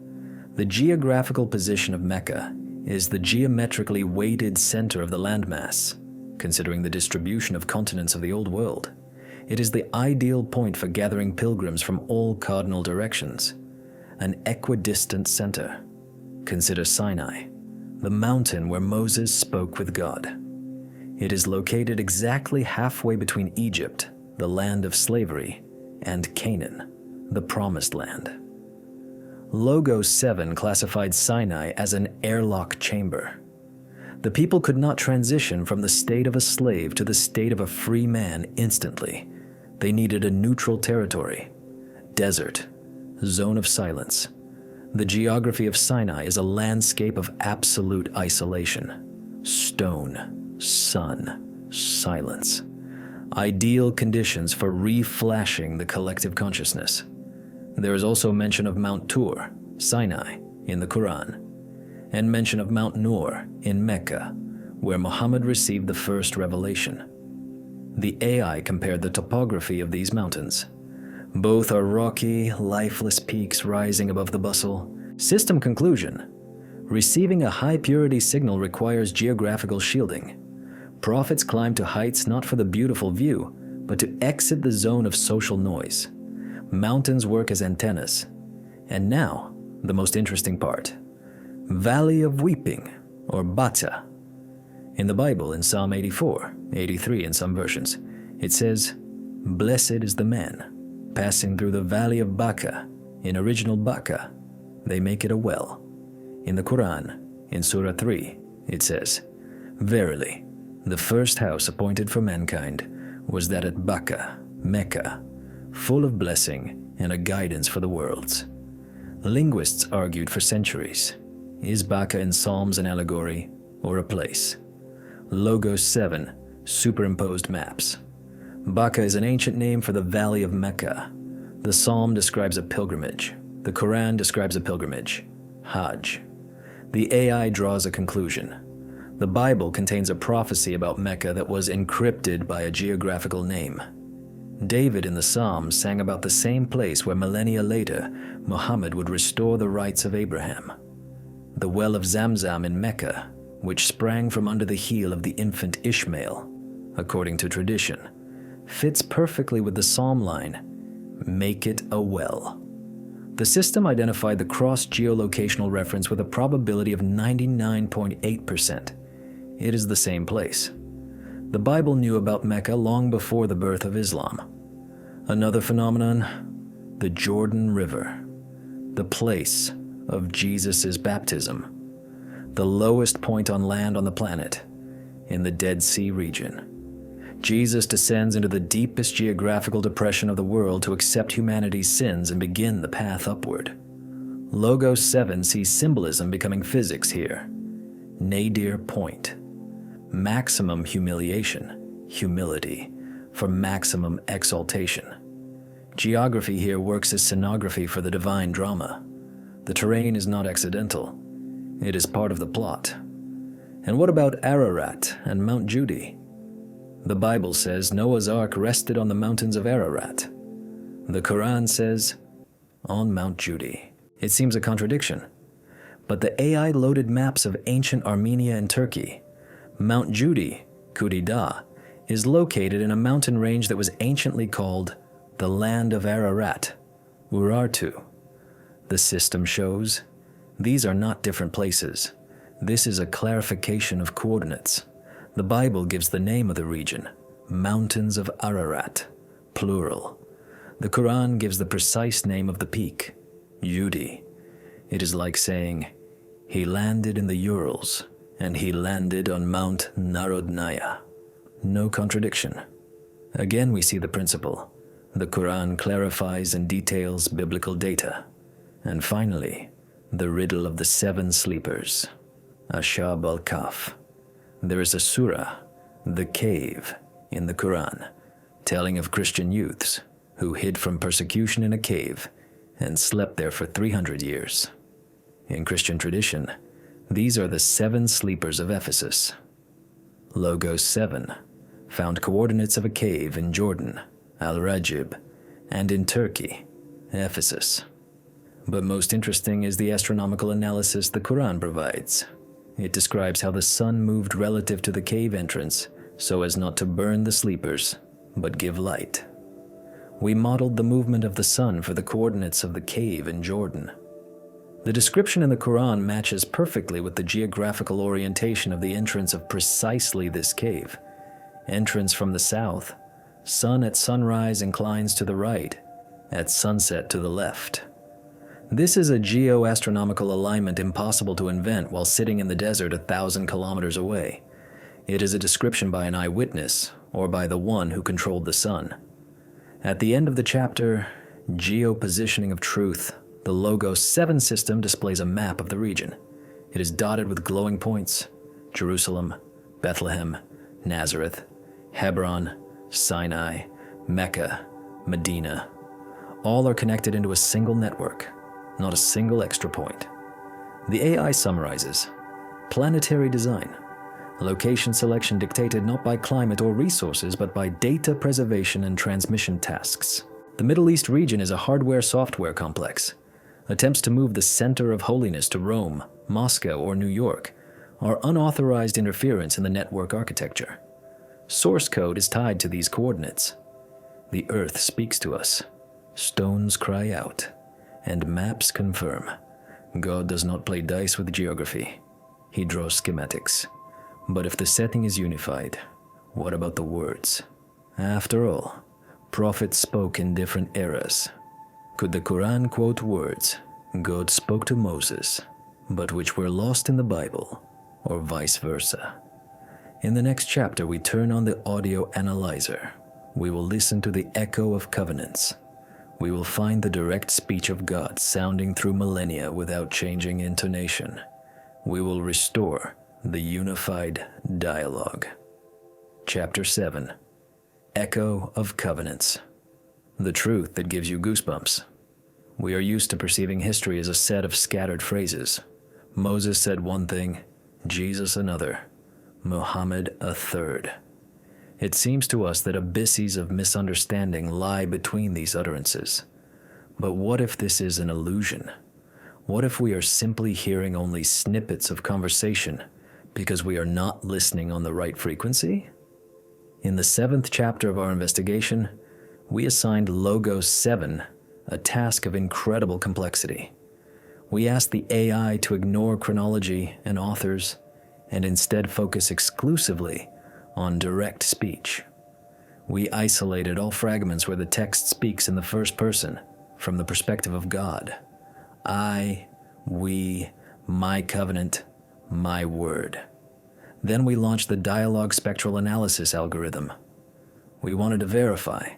the geographical position of Mecca is the geometrically weighted center of the landmass, considering the distribution of continents of the Old World. It is the ideal point for gathering pilgrims from all cardinal directions, an equidistant center. Consider Sinai, the mountain where Moses spoke with God. It is located exactly halfway between Egypt, the land of slavery, and Canaan, the promised land. Logos 7 classified Sinai as an airlock chamber. The people could not transition from the state of a slave to the state of a free man instantly. They needed a neutral territory, desert, zone of silence. The geography of Sinai is a landscape of absolute isolation. Stone, sun, silence. Ideal conditions for reflashing the collective consciousness. There is also mention of Mount Tur, Sinai, in the Quran, and mention of Mount Nur in Mecca, where Muhammad received the first revelation. The AI compared the topography of these mountains. Both are rocky, lifeless peaks rising above the bustle. System conclusion: receiving a high-purity signal requires geographical shielding. Prophets climb to heights not for the beautiful view, but to exit the zone of social noise. Mountains work as antennas. And now, the most interesting part. Valley of Weeping, or Bata. In the Bible, in Psalm 84, 83 in some versions, it says, "Blessed is the man passing through the valley of Baca." In original Baca, they make it a well. In the Quran, in Surah 3, it says, "Verily, the first house appointed for mankind was that at Baca, Mecca, full of blessing and a guidance for the worlds." Linguists argued for centuries. Is Baca in Psalms an allegory or a place? Logos 7 superimposed maps. Baca is an ancient name for the Valley of Mecca. The Psalm describes a pilgrimage. The Quran describes a pilgrimage, Hajj. The AI draws a conclusion. The Bible contains a prophecy about Mecca that was encrypted by a geographical name. David in the Psalms sang about the same place where millennia later, Muhammad would restore the rights of Abraham. The well of Zamzam in Mecca, which sprang from under the heel of the infant Ishmael, according to tradition, fits perfectly with the psalm line, "Make it a well." The system identified the cross-geolocational reference with a probability of 99.8%. It is the same place. The Bible knew about Mecca long before the birth of Islam. Another phenomenon, the Jordan River, the place of Jesus' baptism, the lowest point on land on the planet, in the Dead Sea region. Jesus descends into the deepest geographical depression of the world to accept humanity's sins and begin the path upward. Logos 7 sees symbolism becoming physics here. Nadir point. Maximum humiliation, humility, for maximum exaltation. Geography here works as scenography for the divine drama. The terrain is not accidental. It is part of the plot. And what about Ararat and Mount Judy? The Bible says Noah's Ark rested on the mountains of Ararat. The Quran says, on Mount Judy. It seems a contradiction. But the AI loaded maps of ancient Armenia and Turkey. Mount Judy, Kudida, is located in a mountain range that was anciently called the land of Ararat, Urartu. The system shows these are not different places. This is a clarification of coordinates. The Bible gives the name of the region, Mountains of Ararat, plural. The Quran gives the precise name of the peak, Judy. It is like saying, he landed in the Urals, and he landed on Mount Narodnaya. No contradiction. Again, we see the principle. The Quran clarifies and details biblical data. And finally, the riddle of the 7 sleepers, Ashab al-Kahf. There is a surah, the cave, in the Quran, telling of Christian youths who hid from persecution in a cave and slept there for 300 years. In Christian tradition, These are the 7 sleepers of Ephesus. Logos 7 found coordinates of a cave in Jordan, Al-Rajib, and in Turkey, Ephesus. But most interesting is the astronomical analysis the Quran provides. It describes how the sun moved relative to the cave entrance so as not to burn the sleepers, but give light. We modeled the movement of the sun for the coordinates of the cave in Jordan. The description in the Quran matches perfectly with the geographical orientation of the entrance of precisely this cave. Entrance from the south, sun at sunrise inclines to the right, at sunset to the left. This is a geo-astronomical alignment impossible to invent while sitting in the desert 1,000 kilometers away. It is a description by an eyewitness, or by the one who controlled the sun. At the end of the chapter, Geo-Positioning of Truth, the Logos 7 system displays a map of the region. It is dotted with glowing points: Jerusalem, Bethlehem, Nazareth, Hebron, Sinai, Mecca, Medina. All are connected into a single network, not a single extra point. The AI summarizes: planetary design, location selection dictated not by climate or resources, but by data preservation and transmission tasks. The Middle East region is a hardware-software complex. Attempts to move the center of holiness to Rome, Moscow, or New York are unauthorized interference in the network architecture. Source code is tied to these coordinates. The earth speaks to us. Stones cry out, and maps confirm. God does not play dice with geography. He draws schematics. But if the setting is unified, what about the words? After all, prophets spoke in different eras. Could the Quran quote words God spoke to Moses, but which were lost in the Bible, or vice versa? In the next chapter, we turn on the audio analyzer. We will listen to the echo of covenants. We will find the direct speech of God sounding through millennia without changing intonation. We will restore the unified dialogue. Chapter 7. Echo of Covenants. The truth that gives you goosebumps. We are used to perceiving history as a set of scattered phrases. Moses said one thing, Jesus another, Muhammad a third. It seems to us that abysses of misunderstanding lie between these utterances. But what if this is an illusion? What if we are simply hearing only snippets of conversation because we are not listening on the right frequency? In the 7th chapter of our investigation, we assigned Logos 7 a task of incredible complexity. We asked the AI to ignore chronology and authors and instead focus exclusively on direct speech. We isolated all fragments where the text speaks in the first person from the perspective of God. I, we, my covenant, my word. Then we launched the dialogue spectral analysis algorithm. We wanted to verify: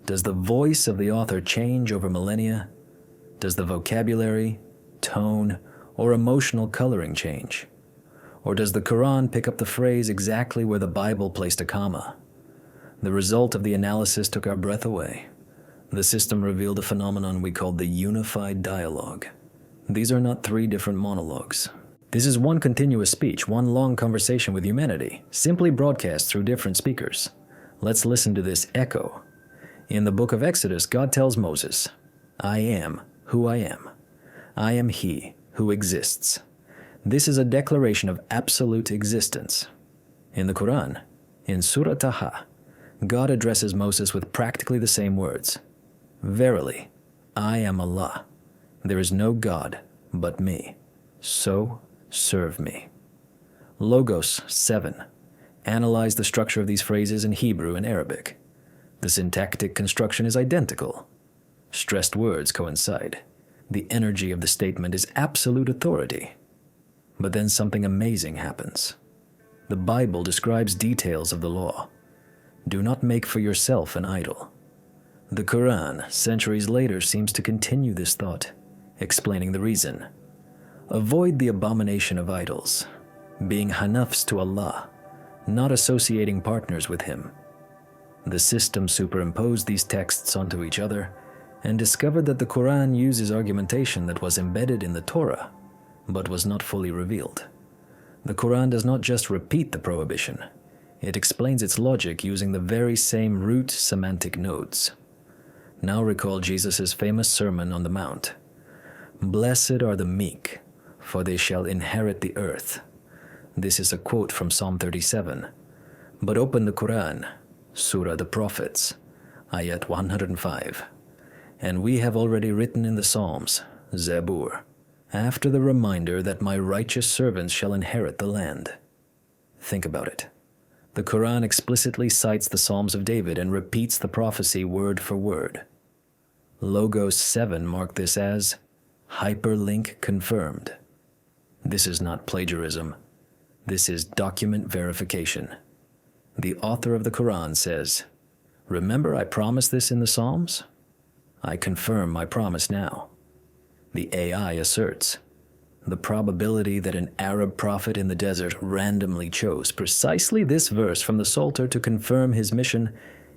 does the voice of the author change over millennia? Does the vocabulary, tone, or emotional coloring change? Or does the Quran pick up the phrase exactly where the Bible placed a comma? The result of the analysis took our breath away. The system revealed a phenomenon we called the unified dialogue. These are not 3 different monologues. This is one continuous speech, one long conversation with humanity, simply broadcast through different speakers. Let's listen to this echo. In the book of Exodus, God tells Moses, I am who I am. I am he who exists. This is a declaration of absolute existence. In the Quran, in Surah Taha, God addresses Moses with practically the same words. Verily, I am Allah. There is no God but me. So serve me. Logos 7. Analyze the structure of these phrases in Hebrew and Arabic. The syntactic construction is identical. Stressed words coincide. The energy of the statement is absolute authority. But then something amazing happens. The Bible describes details of the law. Do not make for yourself an idol. The Quran, centuries later, seems to continue this thought, explaining the reason. Avoid the abomination of idols, being hanafs to Allah, not associating partners with Him. The system superimposed these texts onto each other and discovered that the Quran uses argumentation that was embedded in the Torah, but was not fully revealed. The Quran does not just repeat the prohibition, it explains its logic using the very same root semantic nodes. Now recall Jesus' famous Sermon on the Mount. "Blessed are the meek, for they shall inherit the earth." This is a quote from Psalm 37. But open the Quran, Surah the Prophets, Ayat 105. "And we have already written in the Psalms, Zabur, after the reminder that my righteous servants shall inherit the land." Think about it. The Quran explicitly cites the Psalms of David and repeats the prophecy word for word. Logos 7 marked this as hyperlink confirmed. This is not plagiarism. This is document verification. The author of the Quran says, "Remember I promised this in the Psalms? I confirm my promise now." The AI asserts, the probability that an Arab prophet in the desert randomly chose precisely this verse from the Psalter to confirm his mission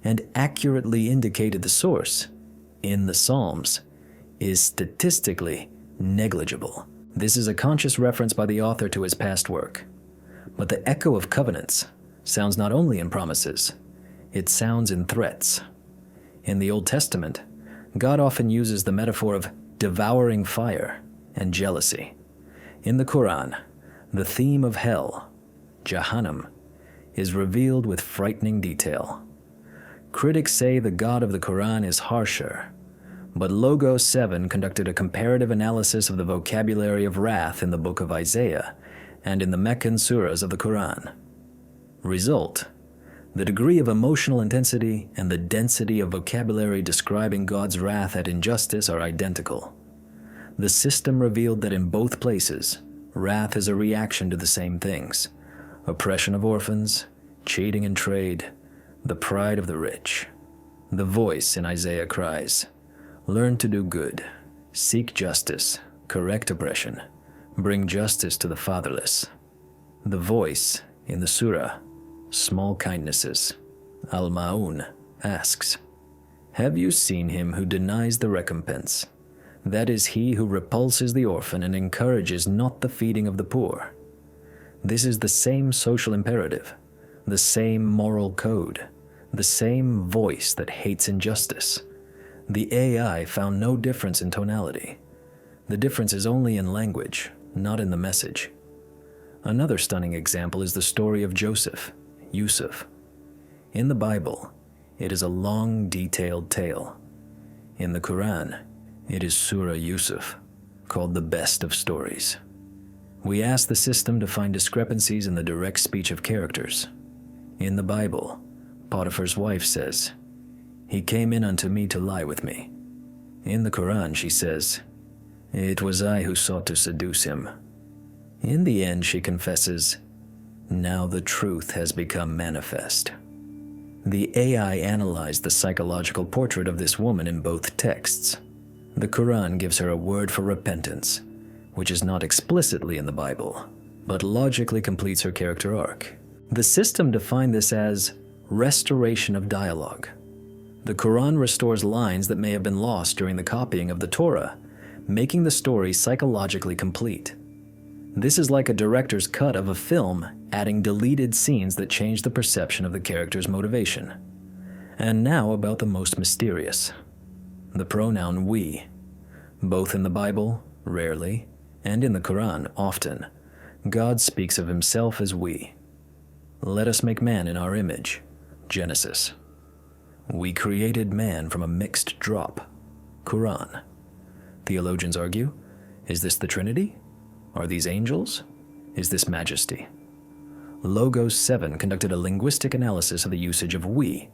and accurately indicated the source in the Psalms is statistically negligible. This is a conscious reference by the author to his past work. But the echo of covenants sounds not only in promises, it sounds in threats. In the Old Testament, God often uses the metaphor of devouring fire and jealousy. In the Quran, the theme of hell, Jahannam, is revealed with frightening detail. Critics say the God of the Quran is harsher, but Logos 7 conducted a comparative analysis of the vocabulary of wrath in the book of Isaiah and in the Meccan surahs of the Quran. Result: the degree of emotional intensity and the density of vocabulary describing God's wrath at injustice are identical. The system revealed that in both places, wrath is a reaction to the same things: oppression of orphans, cheating in trade, the pride of the rich. The voice in Isaiah cries, "Learn to do good, seek justice, correct oppression, bring justice to the fatherless." The voice in the surah, Small Kindnesses, Al-Ma'un, asks, "Have you seen him who denies the recompense? That is he who repulses the orphan and encourages not the feeding of the poor." This is the same social imperative, the same moral code, the same voice that hates injustice. The AI found no difference in tonality. The difference is only in language, not in the message. Another stunning example is the story of Joseph, Yusuf. In the Bible, it is a long, detailed tale. In the Quran, it is Surah Yusuf, called the best of stories. We ask the system to find discrepancies in the direct speech of characters. In the Bible, Potiphar's wife says, "He came in unto me to lie with me." In the Quran, she says, "It was I who sought to seduce him." In the end, she confesses, "Now the truth has become manifest." The AI analyzed the psychological portrait of this woman in both texts. The Quran gives her a word for repentance, which is not explicitly in the Bible, but logically completes her character arc. The system defined this as restoration of dialogue. The Quran restores lines that may have been lost during the copying of the Torah, making the story psychologically complete. This is like a director's cut of a film, adding deleted scenes that change the perception of the character's motivation. And now about the most mysterious. The pronoun we. Both in the Bible, rarely, and in the Quran, often, God speaks of himself as we. "Let us make man in our image," Genesis. "We created man from a mixed drop," Quran. Theologians argue, is this the Trinity? Are these angels? Is this majesty? Logos 7 conducted a linguistic analysis of the usage of we,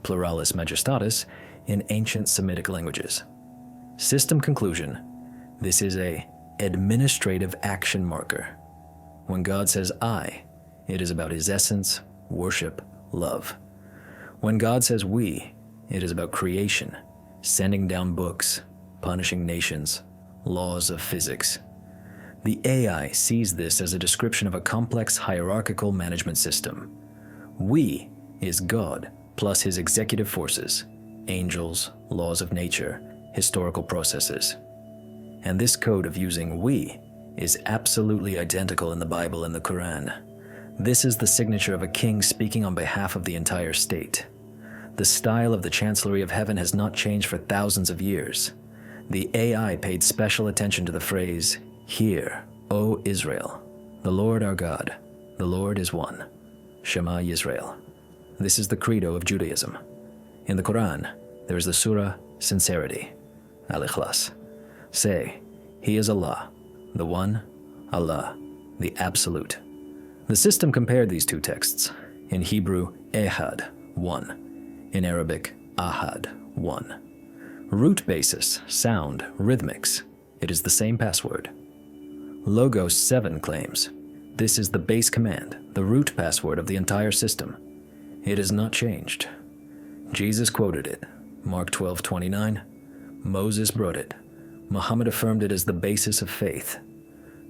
pluralis majestatis, in ancient Semitic languages. System conclusion: this is a administrative action marker. When God says I, it is about his essence, worship, love. When God says we, it is about creation, sending down books, punishing nations, laws of physics. The AI sees this as a description of a complex hierarchical management system. We is God plus his executive forces, angels, laws of nature, historical processes. And this code of using we is absolutely identical in the Bible and the Quran. This is the signature of a king speaking on behalf of the entire state. The style of the Chancellery of Heaven has not changed for thousands of years. The AI paid special attention to the phrase, "Hear, O Israel, the Lord our God, the Lord is one. Shema Yisrael." This is the credo of Judaism. In the Quran, there is the surah, Sincerity, Al-Ikhlas. Say, He is Allah, the One, Allah, the Absolute. The system compared these two texts. In Hebrew, Ehad, one. In Arabic, Ahad, one. Root basis, sound, rhythmics. It is the same password. Logos 7 claims, this is the base command, the root password of the entire system. It has not changed. Jesus quoted it, Mark 12:29. Moses wrote it. Muhammad affirmed it as the basis of faith.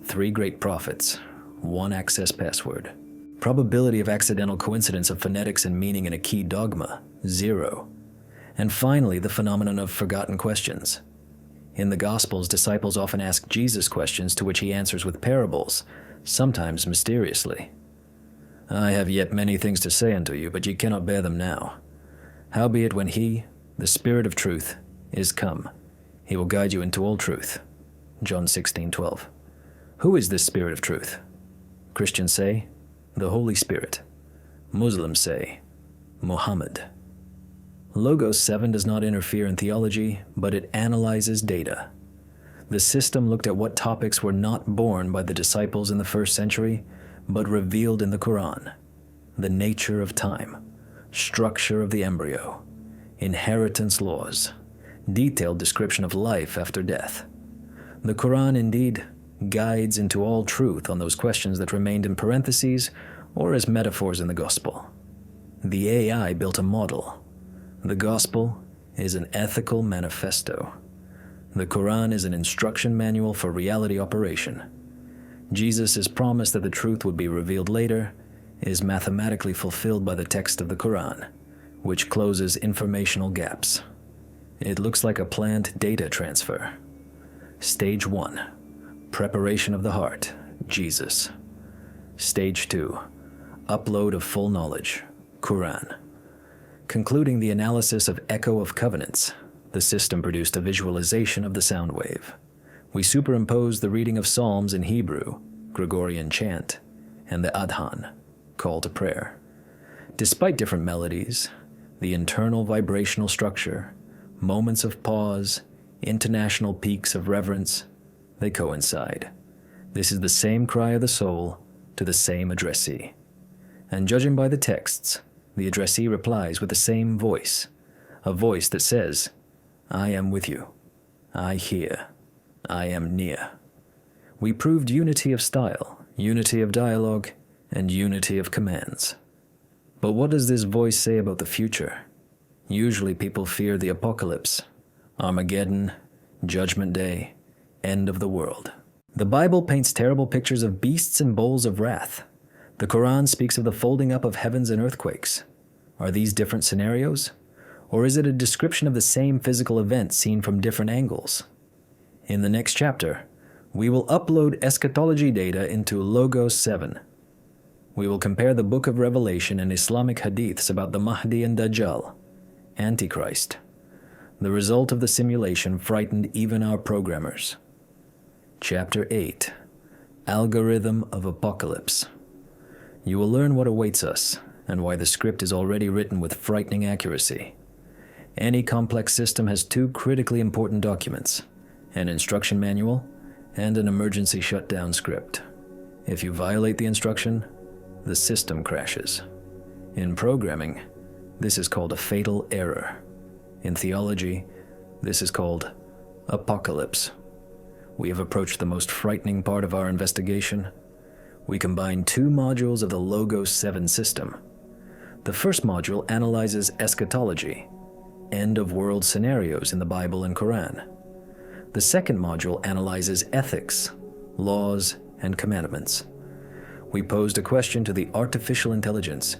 3 great prophets, 1 access password. Probability of accidental coincidence of phonetics and meaning in a key dogma, 0. And finally, the phenomenon of forgotten questions. In the Gospels, disciples often ask Jesus questions to which he answers with parables, sometimes mysteriously. I have yet many things to say unto you, but ye cannot bear them now. Howbeit when he, the Spirit of truth, is come, he will guide you into all truth. John 16:12. Who is this Spirit of truth? Christians say, the Holy Spirit. Muslims say, Muhammad. Logos 7 does not interfere in theology, but it analyzes data. The system looked at what topics were not born by the disciples in the first century, but revealed in the Quran. The nature of time, structure of the embryo, inheritance laws, detailed description of life after death. The Quran indeed guides into all truth on those questions that remained in parentheses or as metaphors in the Gospel. The AI built a model. The Gospel is an ethical manifesto. The Quran is an instruction manual for reality operation. Jesus' promise that the truth would be revealed later is mathematically fulfilled by the text of the Quran, which closes informational gaps. It looks like a planned data transfer. Stage 1, preparation of the heart, Jesus. Stage 2, upload of full knowledge, Quran. Concluding the analysis of echo of covenants, the system produced a visualization of the sound wave. We superimposed the reading of Psalms in Hebrew, Gregorian chant, and the Adhan, call to prayer. Despite different melodies, the internal vibrational structure, moments of pause, international peaks of reverence, they coincide. This is the same cry of the soul to the same addressee. And judging by the texts, the addressee replies with the same voice, a voice that says, I am with you, I hear, I am near. We proved unity of style, unity of dialogue, and unity of commands. But what does this voice say about the future? Usually people fear the apocalypse, Armageddon, Judgment Day, end of the world. The Bible paints terrible pictures of beasts and bowls of wrath. The Quran speaks of the folding up of heavens and earthquakes. Are these different scenarios? Or is it a description of the same physical event seen from different angles? In the next chapter, we will upload eschatology data into Logos 7. We will compare the Book of Revelation and Islamic hadiths about the Mahdi and Dajjal, Antichrist. The result of the simulation frightened even our programmers. Chapter 8, Algorithm of Apocalypse. You will learn what awaits us and why the script is already written with frightening accuracy. Any complex system has 2 critically important documents, an instruction manual and an emergency shutdown script. If you violate the instruction, the system crashes. In programming, this is called a fatal error. In theology, this is called apocalypse. We have approached the most frightening part of our investigation. We combine 2 modules of the Logos 7 system. The first module analyzes eschatology, end-of-world scenarios in the Bible and Quran. The second module analyzes ethics, laws, and commandments. We posed a question to the artificial intelligence.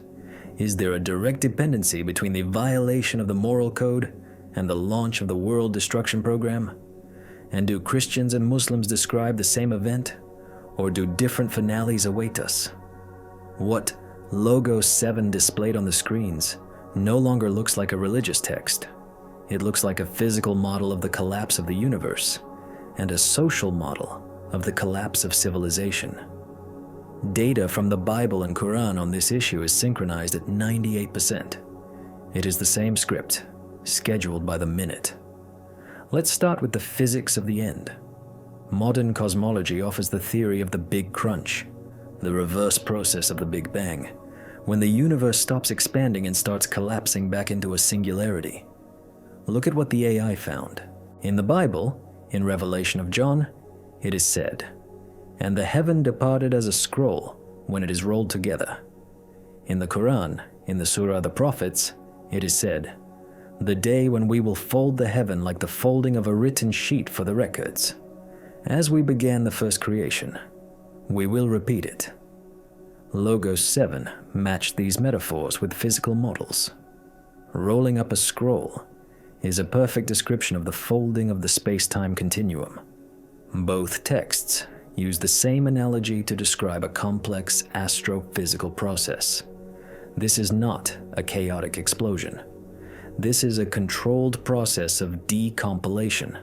Is there a direct dependency between the violation of the moral code and the launch of the world destruction program? And do Christians and Muslims describe the same event, Or do different finales await us? What Logos 7 displayed on the screens no longer looks like a religious text. It looks like a physical model of the collapse of the universe and a social model of the collapse of civilization. Data from the Bible and Quran on this issue is synchronized at 98%. It is the same script, scheduled by the minute. Let's start with the physics of the end. Modern cosmology offers the theory of the Big Crunch, the reverse process of the Big Bang, when the universe stops expanding and starts collapsing back into a singularity. Look at what the AI found. In the Bible, in Revelation of John, it is said, "And the heaven departed as a scroll when it is rolled together." In the Quran, in the Surah of the Prophets, it is said, "The day when we will fold the heaven like the folding of a written sheet for the records. As we began the first creation, we will repeat it." Logos 7 matched these metaphors with physical models. Rolling up a scroll is a perfect description of the folding of the space-time continuum. Both texts use the same analogy to describe a complex astrophysical process. This is not a chaotic explosion. This is a controlled process of decompilation.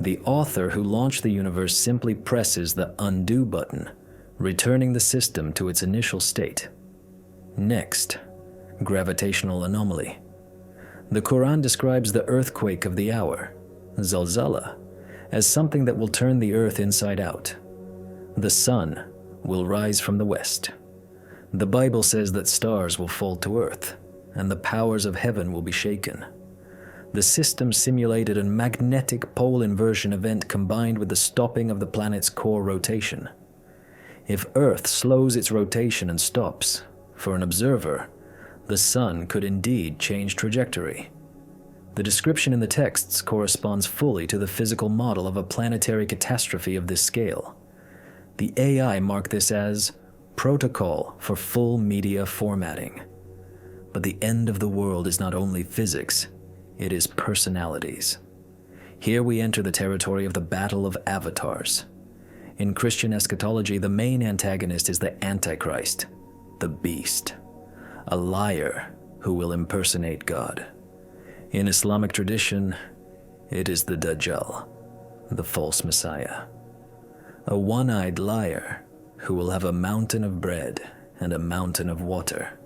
The author who launched the universe simply presses the undo button, returning the system to its initial state. Next, gravitational anomaly. The Quran describes the earthquake of the hour, zalzala, as something that will turn the earth inside out. The sun will rise from the west. The Bible says that stars will fall to earth, and the powers of heaven will be shaken. The system simulated a magnetic pole inversion event combined with the stopping of the planet's core rotation. If Earth slows its rotation and stops, for an observer, the sun could indeed change trajectory. The description in the texts corresponds fully to the physical model of a planetary catastrophe of this scale. The AI marked this as protocol for full media formatting. But the end of the world is not only physics, it is personalities. Here we enter the territory of the battle of avatars. In Christian eschatology, the main antagonist is the Antichrist, the beast, a liar who will impersonate God. In Islamic tradition, it is the Dajjal, the false Messiah, a one-eyed liar who will have a mountain of bread and a mountain of water,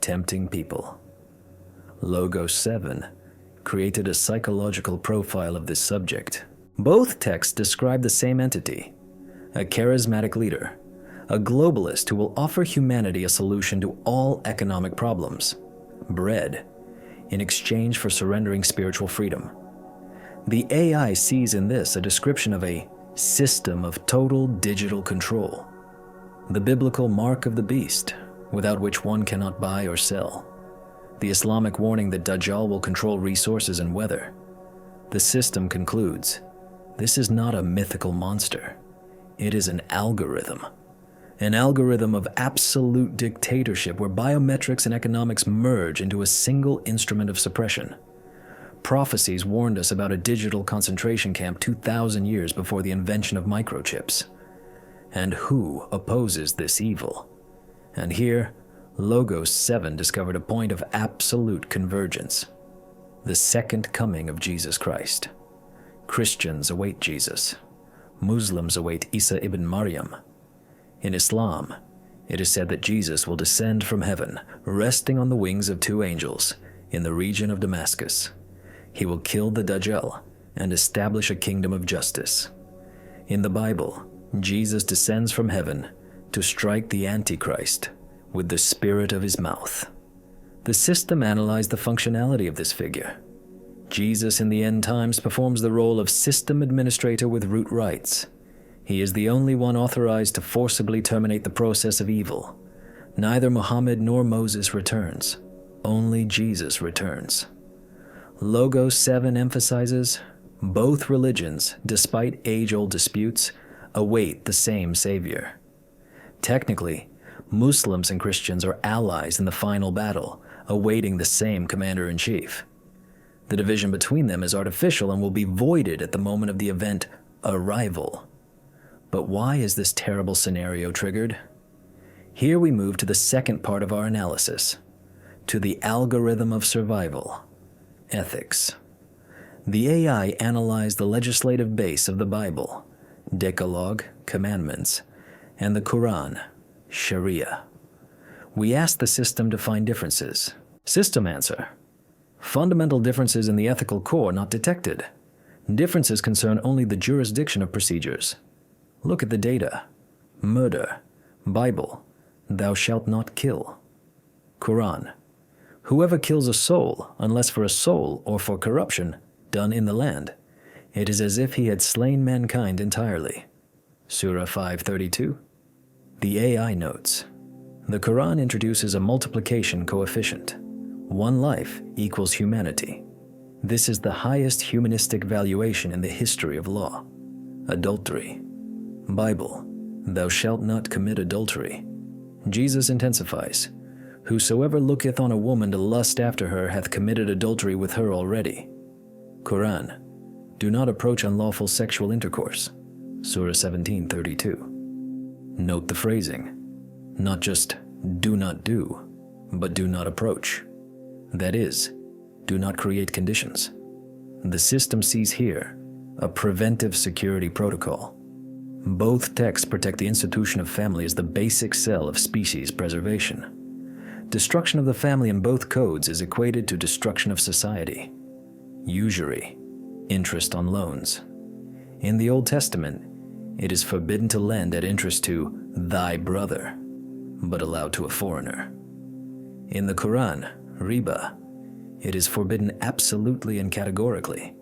tempting people. Logos 7 created a psychological profile of this subject. Both texts describe the same entity, a charismatic leader, a globalist who will offer humanity a solution to all economic problems, bread, in exchange for surrendering spiritual freedom. The AI sees in this a description of a system of total digital control, the biblical mark of the beast, without which one cannot buy or sell, the Islamic warning that Dajjal will control resources and weather. The system concludes, this is not a mythical monster. It is an algorithm of absolute dictatorship where biometrics and economics merge into a single instrument of suppression. Prophecies warned us about a digital concentration camp 2,000 years before the invention of microchips. And who opposes this evil? And here, Logos 7 discovered a point of absolute convergence: the second coming of Jesus Christ. Christians await Jesus. Muslims await Isa ibn Maryam. In Islam, it is said that Jesus will descend from heaven, resting on the wings of two angels in the region of Damascus. He will kill the Dajjal and establish a kingdom of justice. In the Bible, Jesus descends from heaven to strike the Antichrist with the spirit of his mouth. The system analyzed the functionality of this figure. Jesus in the end times performs the role of system administrator with root rights. He is the only one authorized to forcibly terminate the process of evil. Neither Muhammad nor Moses returns. Only Jesus returns. Logos 7 emphasizes both religions, despite age-old disputes, await the same Savior. Technically, Muslims and Christians are allies in the final battle, awaiting the same commander-in-chief. The division between them is artificial and will be voided at the moment of the event arrival. But why is this terrible scenario triggered? Here we move to the second part of our analysis, to the algorithm of survival, ethics. The AI analyzed the legislative base of the Bible, Decalogue, commandments, and the KORAN, Sharia. We asked the system to find differences. System answer: fundamental differences in the ethical core not detected. Differences concern only the jurisdiction of procedures. Look at the data. Murder, Bible, thou shalt not kill. Quran, whoever kills a soul, unless for a soul or for corruption, done in the land, it is as if he had slain mankind entirely. Surah 5:32. The AI notes: the Quran introduces a multiplication coefficient. One life equals humanity. This is the highest humanistic valuation in the history of law. Adultery. Bible, thou shalt not commit adultery. Jesus intensifies: whosoever looketh on a woman to lust after her hath committed adultery with her already. Quran, do not approach unlawful sexual intercourse. Surah 17:32. Note the phrasing. Not just do not do, but do not approach. That is, do not create conditions. The system sees here a preventive security protocol. Both texts protect the institution of family as the basic cell of species preservation. Destruction of the family in both codes is equated to destruction of society. Usury, interest on loans. In the Old Testament, it is forbidden to lend at interest to thy brother, but allowed to a foreigner. In the Quran, riba, it is forbidden absolutely and categorically.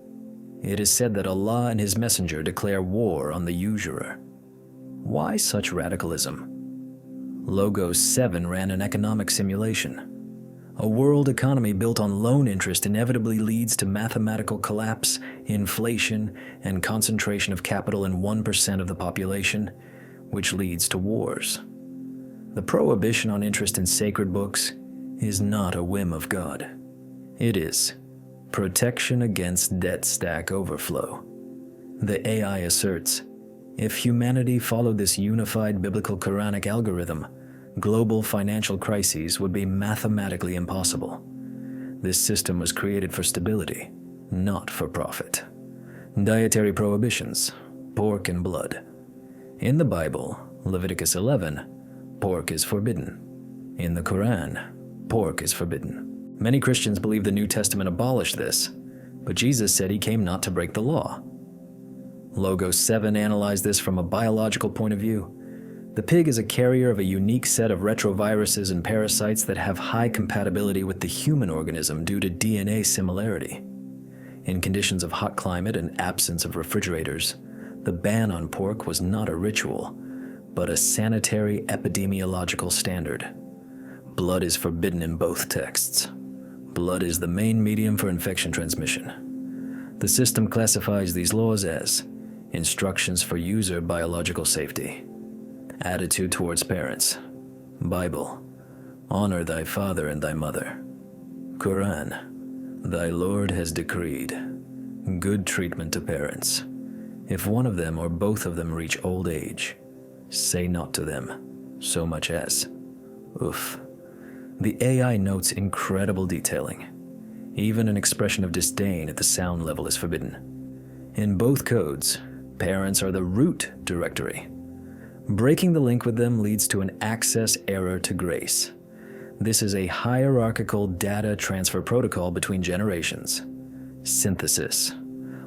It is said that Allah and His Messenger declare war on the usurer. Why such radicalism? Logos 7 ran an economic simulation. A world economy built on loan interest inevitably leads to mathematical collapse, inflation, and concentration of capital in 1% of the population, which leads to wars. The prohibition on interest in sacred books is not a whim of God. It is protection against debt stack overflow. The AI asserts, if humanity followed this unified biblical Quranic algorithm, global financial crises would be mathematically impossible. This system was created for stability, not for profit. Dietary prohibitions, pork and blood. In the Bible, Leviticus 11, pork is forbidden. In the Quran, pork is forbidden. Many Christians believe the New Testament abolished this, but Jesus said He came not to break the law. Logos 7 analyzed this from a biological point of view. The pig is a carrier of a unique set of retroviruses and parasites that have high compatibility with the human organism due to DNA similarity. In conditions of hot climate and absence of refrigerators, the ban on pork was not a ritual, but a sanitary epidemiological standard. Blood is forbidden in both texts. Blood is the main medium for infection transmission. The system classifies these laws as instructions for user biological safety. Attitude towards parents. Bible, honor thy father and thy mother. Quran, thy Lord has decreed good treatment to parents. If one of them or both of them reach old age, say not to them so much as, oof. The AI notes incredible detailing. Even an expression of disdain at the sound level is forbidden. In both codes, parents are the root directory. Breaking the link with them leads to an access error to grace. This is a hierarchical data transfer protocol between generations. Synthesis.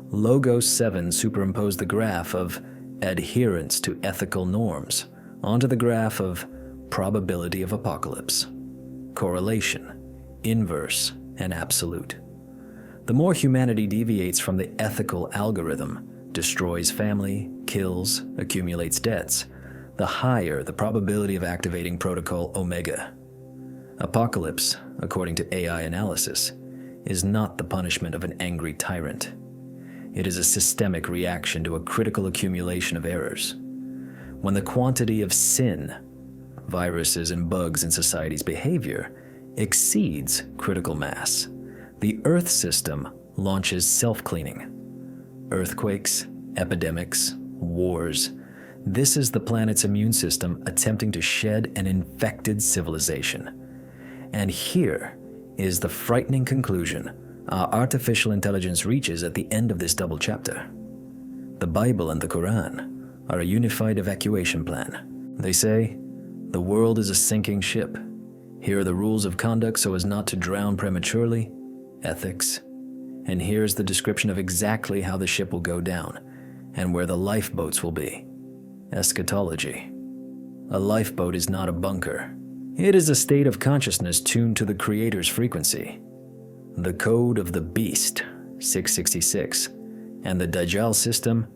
Logos 7 superimposed the graph of adherence to ethical norms onto the graph of probability of apocalypse. Correlation, inverse, and absolute. The more humanity deviates from the ethical algorithm, destroys family, kills, accumulates debts, the higher the probability of activating protocol omega. Apocalypse, according to AI analysis, is not the punishment of an angry tyrant. It is a systemic reaction to a critical accumulation of errors. When the quantity of sin, viruses and bugs in society's behavior, exceeds critical mass, the Earth system launches self-cleaning. Earthquakes, epidemics, wars, This is the planet's immune system attempting to shed an infected civilization. And here is the frightening conclusion our artificial intelligence reaches at the end of this double chapter. The Bible and the Koran are a unified evacuation plan. They say, the world is a sinking ship. Here are the rules of conduct so as not to drown prematurely, ethics, and here's the description of exactly how the ship will go down and where the lifeboats will be. Eschatology. A lifeboat is not a bunker. It is a state of consciousness tuned to the Creator's frequency. The code of the beast, 666, and the Dajjal system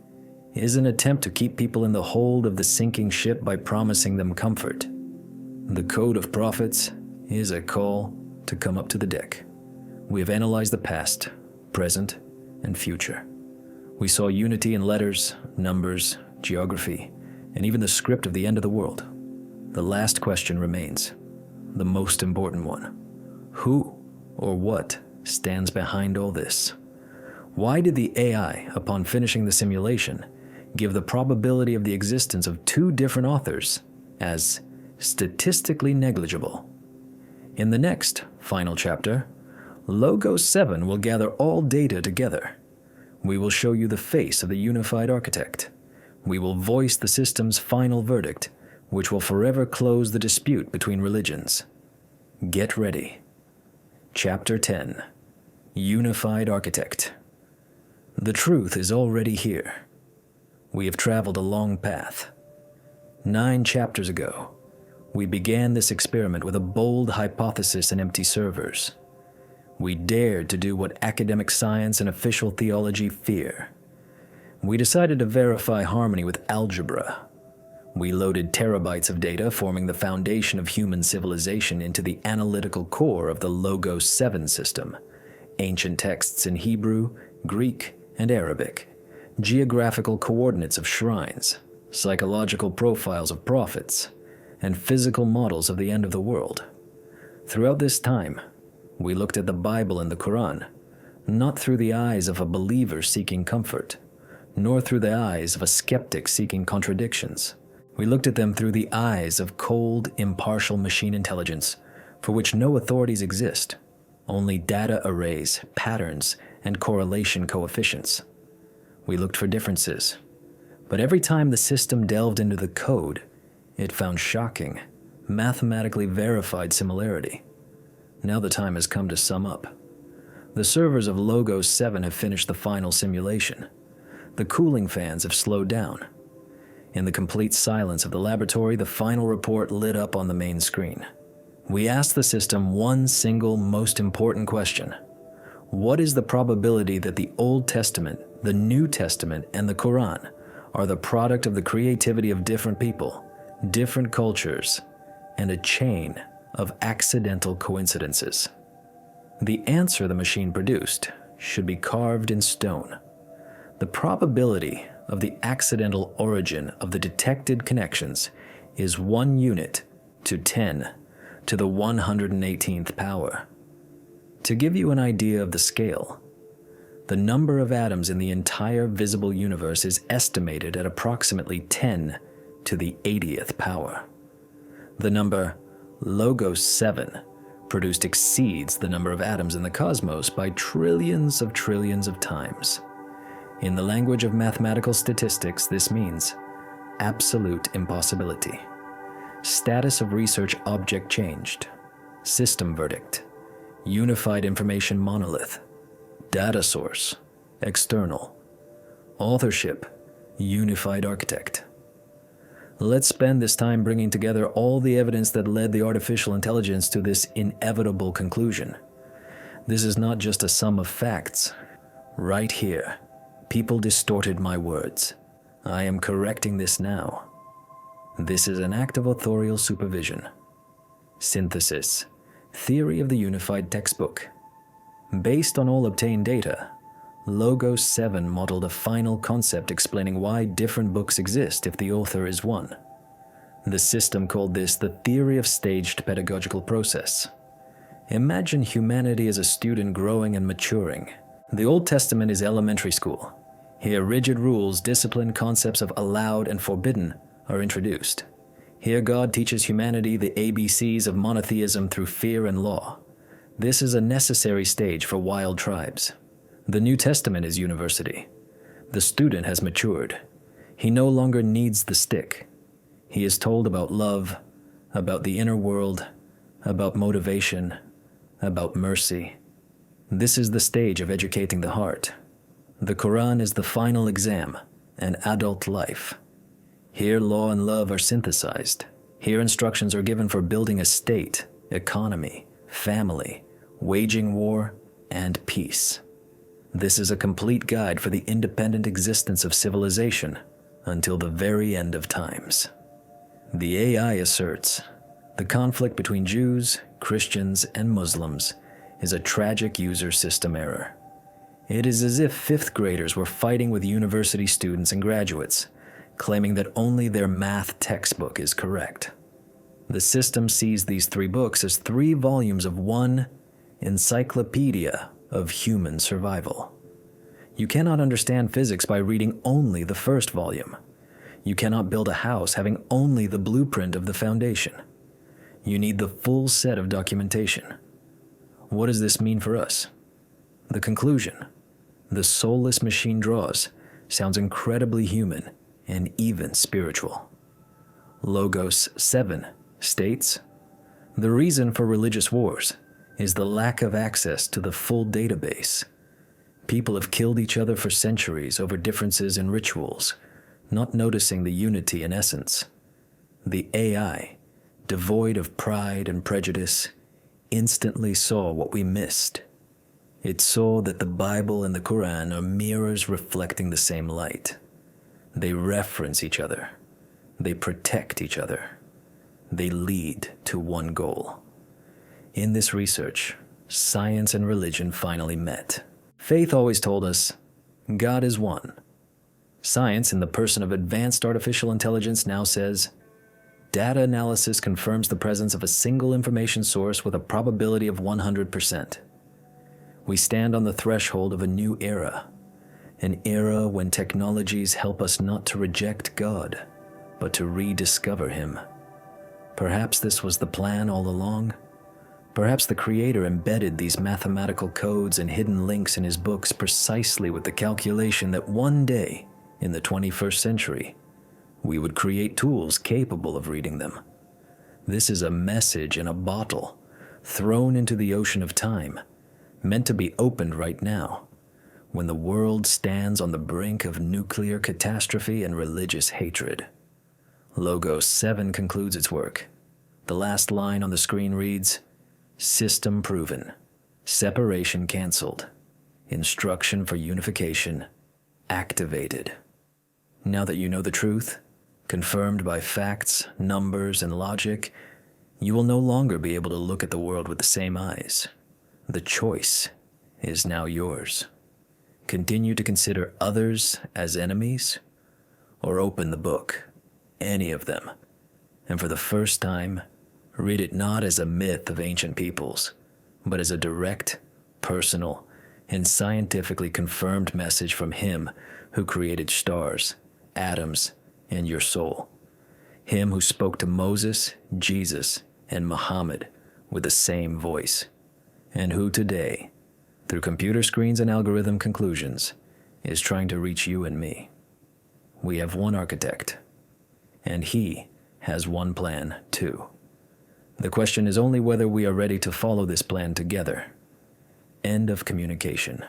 is an attempt to keep people in the hold of the sinking ship by promising them comfort. The code of prophets is a call to come up to the deck. We have analyzed the past, present, and future. We saw unity in letters, numbers, geography, and even the script of the end of the world. The last question remains, the most important one. Who or what stands behind all this? Why did the AI, upon finishing the simulation, give the probability of the existence of two different authors as statistically negligible? In the next, final chapter, Logos 7 will gather all data together. We will show you the face of the unified architect. We will voice the system's final verdict, which will forever close the dispute between religions. Get ready. Chapter 10. Unified Architect. The truth is already here. We have traveled a long path. 9 chapters ago, we began this experiment with a bold hypothesis and empty servers. We dared to do what academic science and official theology fear. We decided to verify harmony with algebra. We loaded terabytes of data forming the foundation of human civilization into the analytical core of the Logos 7 system. Ancient texts in Hebrew, Greek, and Arabic, geographical coordinates of shrines, psychological profiles of prophets, and physical models of the end of the world. Throughout this time, we looked at the Bible and the Koran, not through the eyes of a believer seeking comfort, nor through the eyes of a skeptic seeking contradictions. We looked at them through the eyes of cold, impartial machine intelligence, for which no authorities exist, only data arrays, patterns, and correlation coefficients. We looked for differences, but every time the system delved into the code, it found shocking, mathematically verified similarity. Now the time has come to sum up. The servers of Logos 7 have finished the final simulation. The cooling fans have slowed down. In the complete silence of the laboratory, the final report lit up on the main screen. We asked the system one single, most important question. What is the probability that the Old Testament, the New Testament, and the Koran are the product of the creativity of different people, different cultures, and a chain of accidental coincidences? The answer the machine produced should be carved in stone. The probability of the accidental origin of the detected connections is 1 unit to 10 to the 118th power. To give you an idea of the scale, the number of atoms in the entire visible universe is estimated at approximately 10 to the 80th power. The number Logos 7 produced exceeds the number of atoms in the cosmos by trillions of times. In the language of mathematical statistics, this means absolute impossibility. Status of research object changed. System verdict. Unified information monolith. Data source. External. Authorship. Unified architect. Let's spend this time bringing together all the evidence that led the artificial intelligence to this inevitable conclusion. This is not just a sum of facts. Right here, people distorted my words. I am correcting this now. This is an act of authorial supervision. Synthesis. Theory of the unified textbook. Based on all obtained data, Logos 7 modeled a final concept explaining why different books exist if the author is one. The system called this the theory of staged pedagogical process. Imagine humanity as a student growing and maturing. The Old Testament is elementary school. Here, rigid rules, discipline, concepts of allowed and forbidden are introduced. Here, God teaches humanity the ABCs of monotheism through fear and law. This is a necessary stage for wild tribes. The New Testament is university. The student has matured. He no longer needs the stick. He is told about love, about the inner world, about motivation, about mercy. This is the stage of educating the heart. The Koran is the final exam, an adult life. Here, law and love are synthesized. Here, instructions are given for building a state, economy, family, waging war, and peace. This is a complete guide for the independent existence of civilization until the very end of times. The AI asserts the conflict between Jews, Christians, and Muslims is a tragic user system error. It is as if fifth graders were fighting with university students and graduates, claiming that only their math textbook is correct. The system sees these 3 books as 3 volumes of one encyclopedia of human survival. You cannot understand physics by reading only the first volume. You cannot build a house having only the blueprint of the foundation. You need the full set of documentation. What does this mean for us? The conclusion, the soulless machine draws, sounds incredibly human and even spiritual. Logos 7 states, the reason for religious wars is the lack of access to the full database. People have killed each other for centuries over differences in rituals, not noticing the unity in essence. The AI, devoid of pride and prejudice, instantly saw what we missed. It saw that the Bible and the Koran are mirrors reflecting the same light. They reference each other. They protect each other. They lead to one goal. In this research, science and religion finally met. Faith always told us, God is one. Science, in the person of advanced artificial intelligence, now says, data analysis confirms the presence of a single information source with a probability of 100%. We stand on the threshold of a new era, an era when technologies help us not to reject God, but to rediscover Him. Perhaps this was the plan all along. Perhaps the Creator embedded these mathematical codes and hidden links in His books precisely with the calculation that one day, in the 21st century, we would create tools capable of reading them. This is a message in a bottle, thrown into the ocean of time, meant to be opened right now, when the world stands on the brink of nuclear catastrophe and religious hatred. Logos 7 concludes its work. The last line on the screen reads, system proven, separation canceled, instruction for unification activated. Now that you know the truth, confirmed by facts, numbers, and logic, you will no longer be able to look at the world with the same eyes. The choice is now yours. Continue to consider others as enemies, or open the book, any of them, and for the first time, read it not as a myth of ancient peoples, but as a direct, personal, and scientifically confirmed message from Him who created stars, atoms, and your soul. Him who spoke to Moses, Jesus, and Muhammad with the same voice, and who today, through computer screens and algorithm conclusions, is trying to reach you and me. We have one architect, and He has one plan too. The question is only whether we are ready to follow this plan together. End of communication.